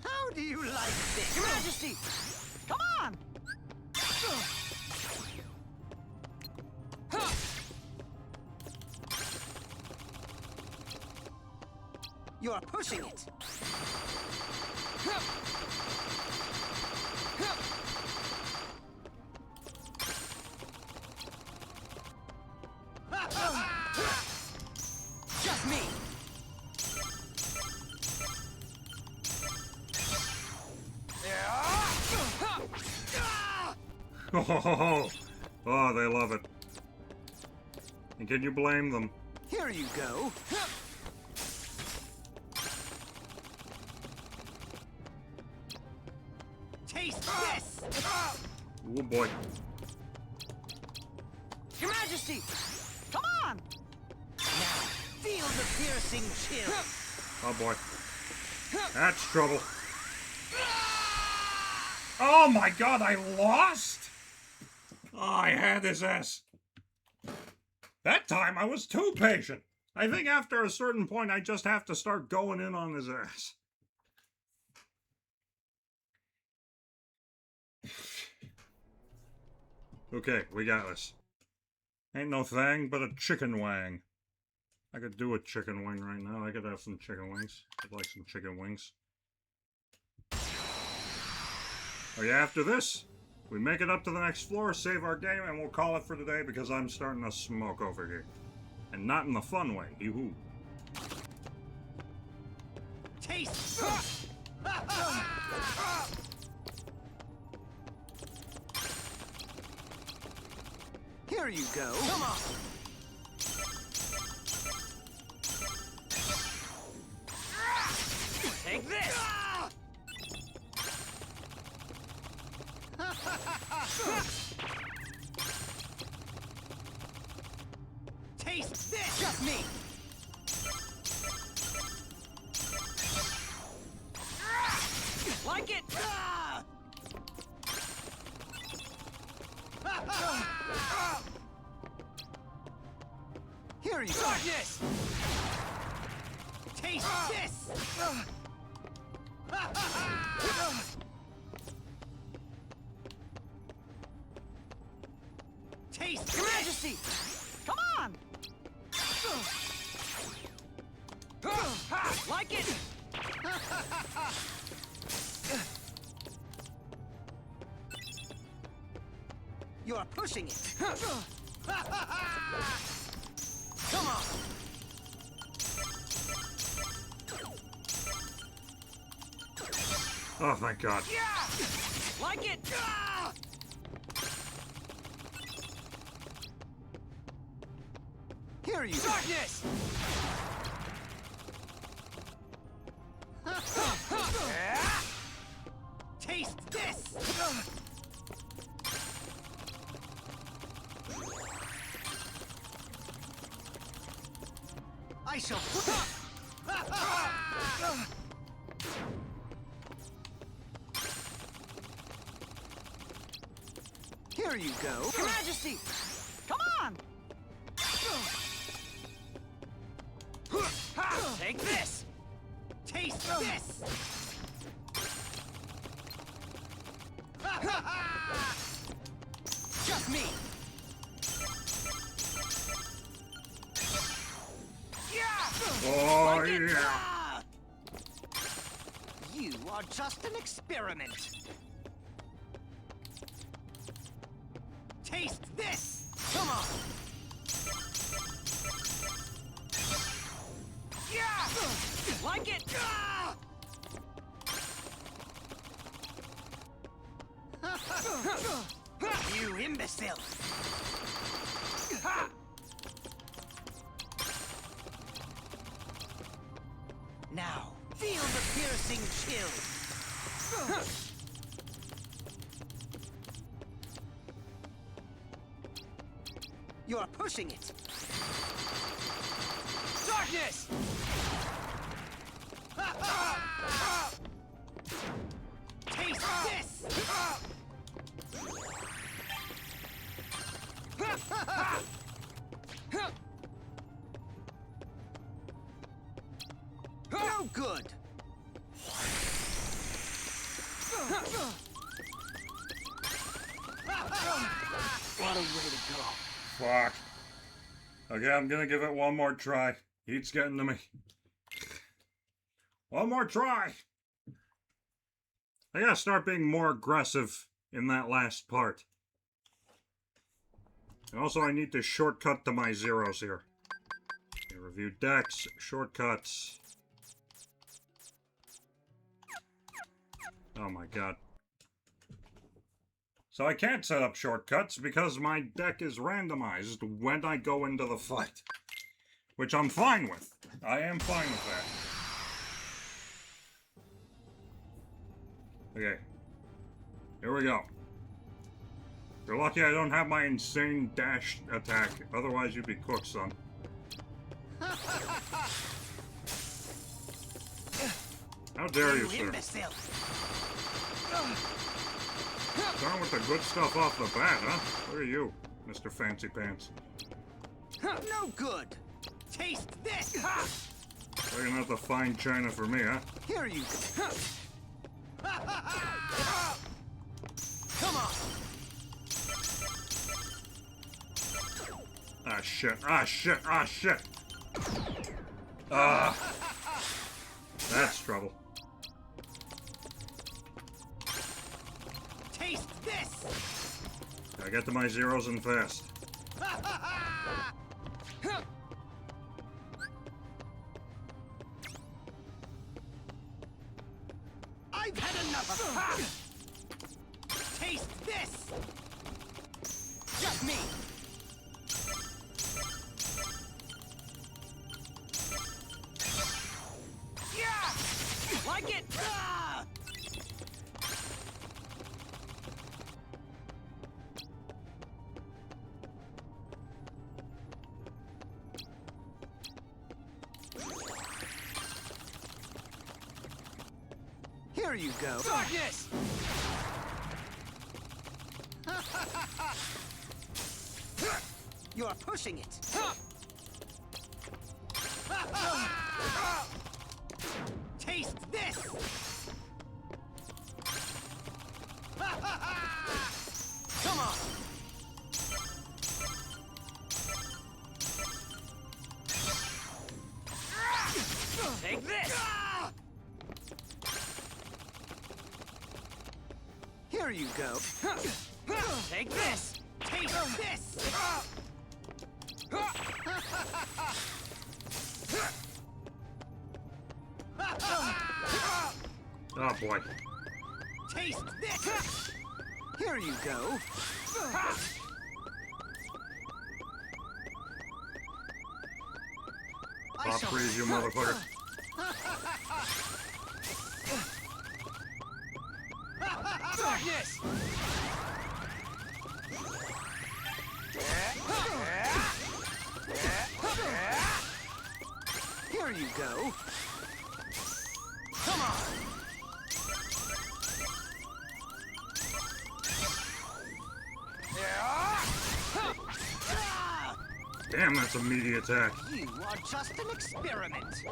How do you like this. Your Majesty! Come on! You're pushing it. Just me. Oh, they love it. And can you blame them? Here you go. Taste this! Oh boy. Your Majesty! Come on! Now, feel the piercing chill. Oh boy. That's trouble. Oh my god, I lost? Oh, I had his ass. That time I was too patient. I think after a certain point I just have to start going in on his ass. Okay, we got this. Ain't no thing but a chicken wang. I could do a chicken wing right now. I could have some chicken wings. I'd like some chicken wings. Oh yeah, after this, we make it up to the next floor, save our game, and we'll call it for today because I'm starting to smoke over here. And not in the fun way. Yoo-hoo. Taste! Here you go. Come on. Take this. Taste this. Just me. Like it. Here you go. Darkness. Taste this. Taste, Your Majesty. Come on! Like it. You're pushing it. Come on. Oh, thank God. Yeah! Like it. Here you go. Darkness. Taste this. I shall put it. Here you go. Your Majesty. Come on! Take this. Taste this. Just me. Oh, Like it. yeah. You are just an experiment. Taste this. Come on. Yeah. Like it. You imbecile. Now, feel the piercing chill. You're pushing it. Darkness! Taste this! No good! not a way to go. Fuck. Okay, I'm gonna give it one more try. Heat's getting to me. One more try! I gotta start being more aggressive in that last part. And also, I need to shortcut to my zeros here. Okay, review decks, shortcuts. Oh my god. So I can't set up shortcuts because my deck is randomized when I go into the fight. Which I'm fine with. I am fine with that. Okay. Here we go. You're lucky I don't have my insane dash attack. Otherwise you'd be cooked, son. How dare you, sir? Starting with the good stuff off the bat, huh? Where are you, Mr. Fancy Pants? No good. Taste this. Taking out the fine china for me, huh? Here you go. Come on. Ah, shit. Ah, shit. Ah, shit. Ah. That's trouble. Taste this. Gotta get to my zeros and fast. I've had enough. Taste this. Just me. Yeah. Like it. Here you go. Darkness! You're pushing it. Taste this. Come on. Take this! Here you go. Take this! Taste this. Oh, boy. Taste this. Here you go. Pop freeze, you motherfucker. Darkness! Here you go. Come on. Damn, that's a meaty attack. You are just an experiment.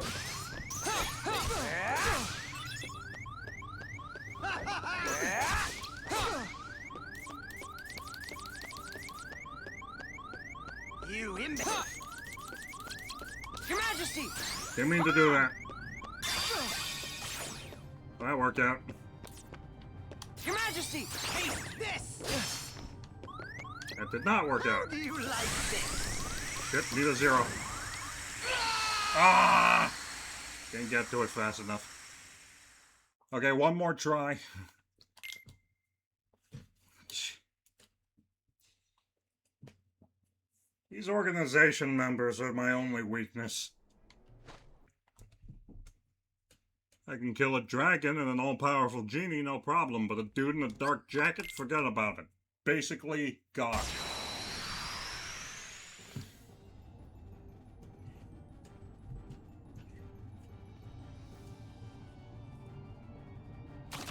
You imbecile! Your Majesty! Didn't mean to do that. That worked out. Your Majesty! Taste this! That did not work How out. do you like this? Shit, need a zero. Ah! Didn't get to it fast enough. Okay, one more try. These organization members are my only weakness. I can kill a dragon and an all-powerful genie, no problem, but a dude in a dark jacket, forget about it. Basically, God.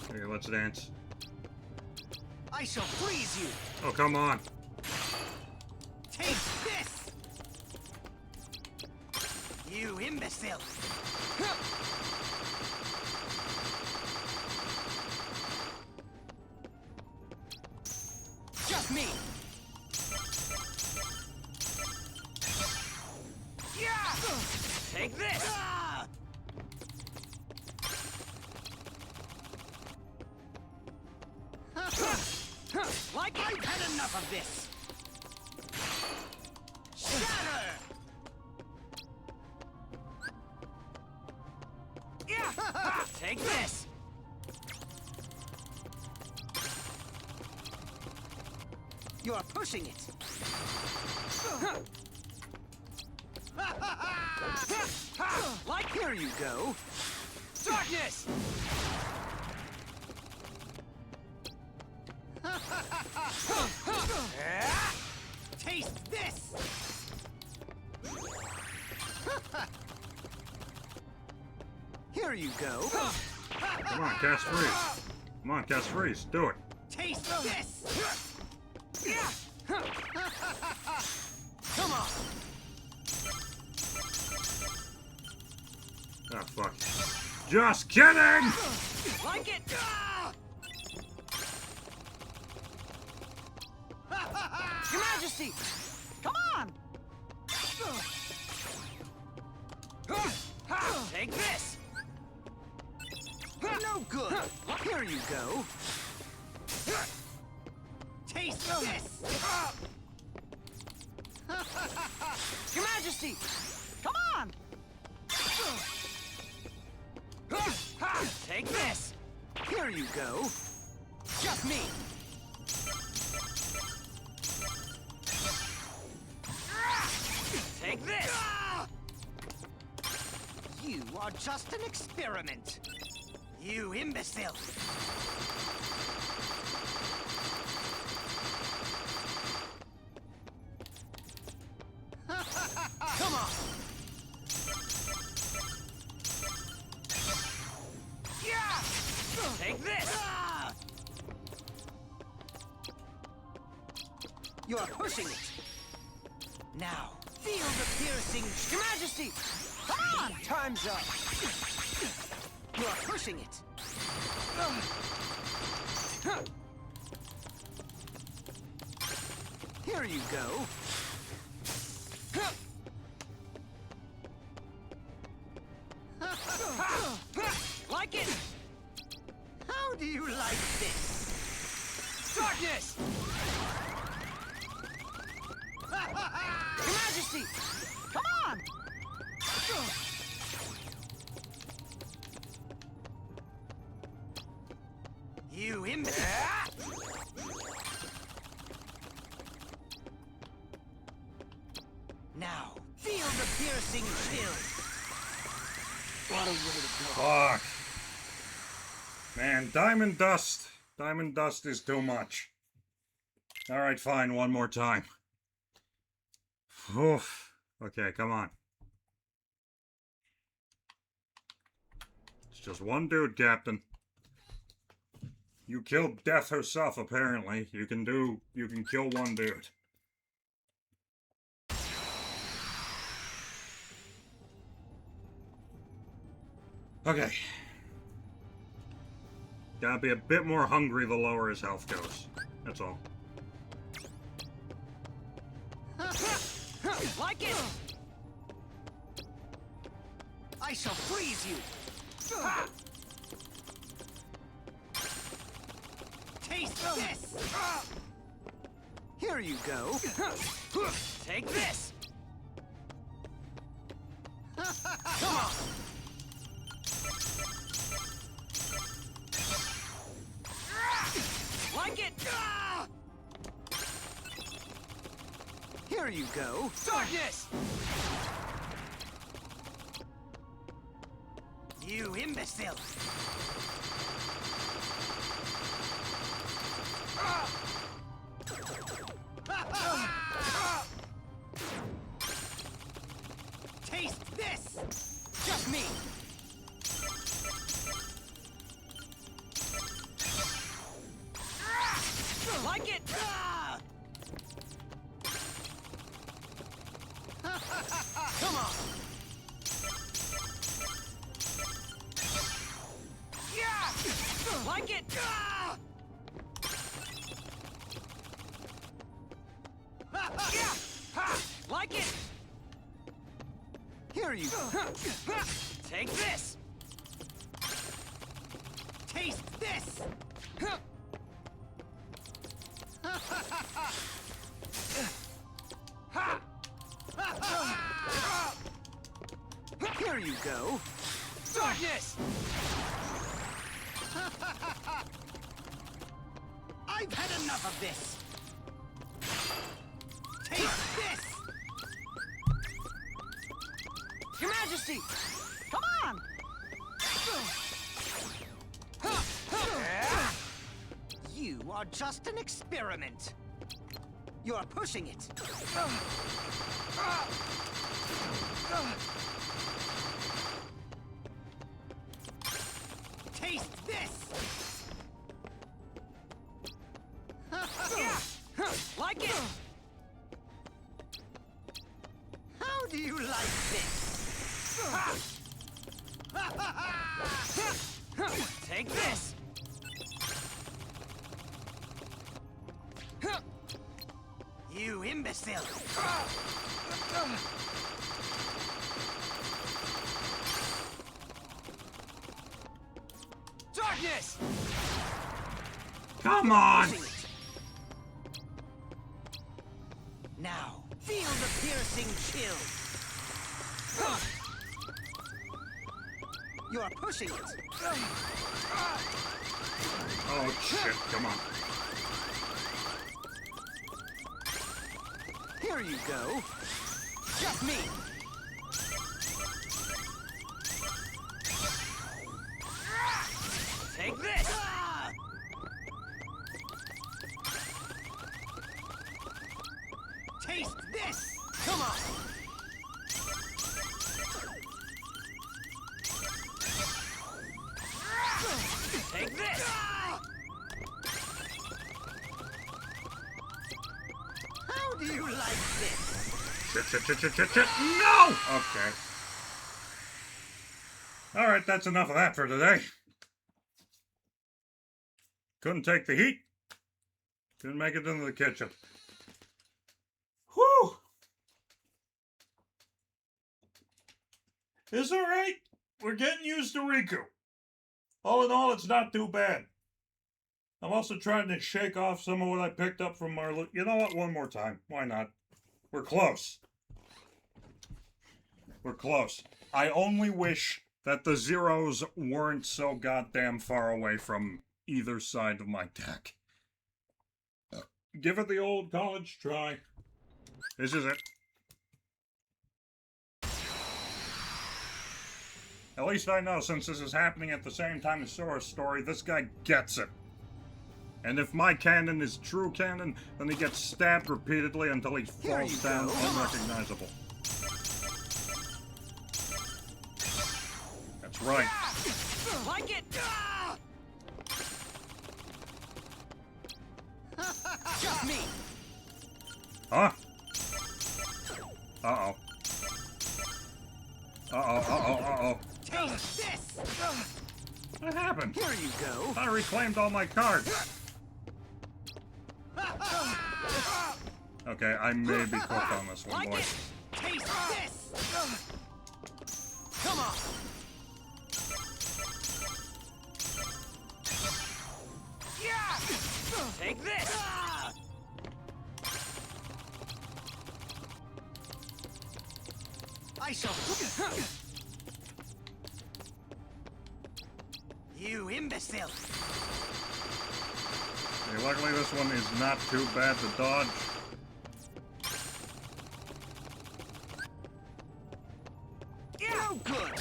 Okay, let's dance. I shall freeze you! Oh, come on. Taste this! You imbecile! Just me! Take this! Like I've had enough of this! Shatter! Yeah! Take this! You're pushing it! Like here you go! Darkness! Taste this! Here you go! Come on, cast freeze. Come on, cast freeze. Do it. Taste this! Come on! Ah, fuck. Just kidding! Like it! Your Majesty! Come on! Take this! No good! Here you go! Taste this! Your Majesty! Come on! Take this! Here you go! Just me! Take this! You are just an experiment! You imbecile! Come on! Yeah! Take this! You're pushing it! Now, feel the piercing... Your Majesty! Come on! Time's up! You're pushing it! Here you go! Like it? How do you like this? Darkness! Your Majesty! Come on! You imbecile! Now, feel the piercing chill! What a way to go. Fuck. Man, Diamond Dust. Diamond Dust is too much. Alright, fine, one more time. Oof. Okay, come on. It's just one dude, Captain. You killed Death herself, apparently. You can kill one dude. Okay. Gotta be a bit more hungry the lower his health goes. That's all. Like it! I shall freeze you! Taste this! Here you go! Take this! Come on! Like it! Here you go! Darkness! You imbecile! Taste this! Just me! Like it! Come on! Yeah! Like it! Yeah! Like it! Here you go. Take this! Taste this! Here you go. Darkness! I've had enough of this. Taste this! Your Majesty! Come on! You are just an experiment. You're pushing it. Taste this! Like it! How do you like this? Take this! You imbecile! Darkness! Come on! Pushing it. Now, feel the piercing chill. You're pushing it. Oh shit, come on. Here you go. Just me. Take this! Taste this! Come on! Take this! How do you like this? Shit. No! Okay. Alright, that's enough of that for today. Couldn't take the heat. Couldn't make it into the kitchen. Whew! It's alright. We're getting used to Riku. All in all, it's not too bad. I'm also trying to shake off some of what I picked up from Marlu. You know what? One more time. Why not? We're close. We're close. I only wish that the zeros weren't so goddamn far away from either side of my deck. Give it the old college try. This is it. At least I know, since this is happening at the same time as Sora's story, this guy gets it. And if my canon is true canon, then he gets stabbed repeatedly until he falls down unrecognizable. That's right. Like it! Just me. Huh? Uh-oh. Uh-oh. Taste this. What happened? Here you go. I reclaimed all my cards. Okay, I may be cooked on this one, Like boys. it! Taste this. Come on! Take this! I shall. You imbecile. Okay, luckily this one is not too bad to dodge. No good.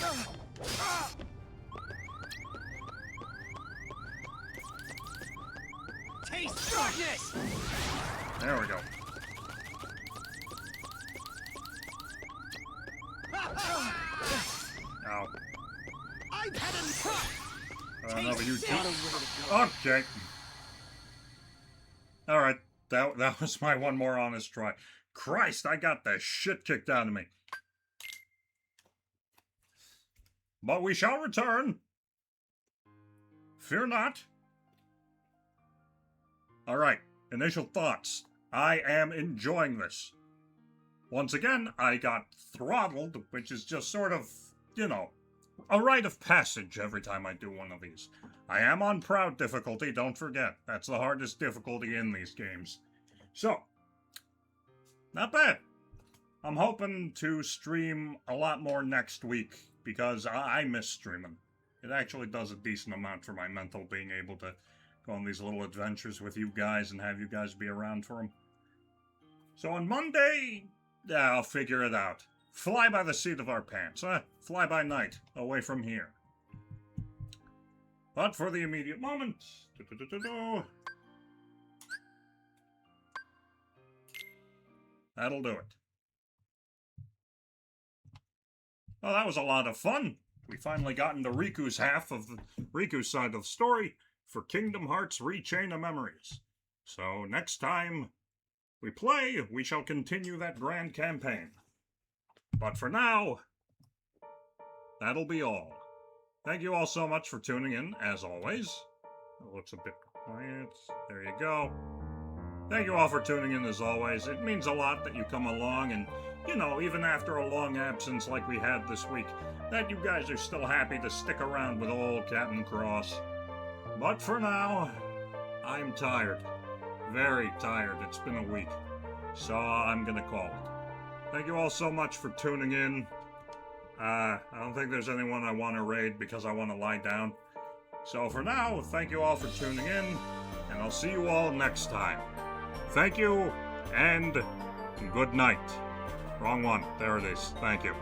Taste Darkness! There we go. Ow. I've had enough. Another you Taste too. this. Okay. Alright, that was my one more honest try. Christ, I got the shit kicked out of me. But we shall return. Fear not. Alright, initial thoughts. I am enjoying this. once again, I got throttled, which is just sort of, a rite of passage every time I do one of these. I am on Proud difficulty, don't forget. That's the hardest difficulty in these games. So, not bad. I'm hoping to stream a lot more next week, because I miss streaming. It actually does a decent amount for my mental, being able to go on these little adventures with you guys and have you guys be around for them. So on Monday, I'll figure it out. Fly by the seat of our pants. Fly by night, away from here. But for the immediate moment... That'll do it. Well, that was a lot of fun. We finally got into Riku's side of the story for Kingdom Hearts Rechain of Memories. So next time we play, we shall continue that grand campaign. But for now, that'll be all. Thank you all so much for tuning in, as always. It looks a bit quiet. There you go. Thank you all for tuning in, as always. It means a lot that you come along and, even after a long absence like we had this week, that you guys are still happy to stick around with old Captain Cross. But for now, I'm tired. Very tired. It's been a week. So I'm gonna call it. Thank you all so much for tuning in. I don't think there's anyone I want to raid because I want to lie down. So for now, thank you all for tuning in, and I'll see you all next time. Thank you, and good night. Wrong one. There it is. Thank you.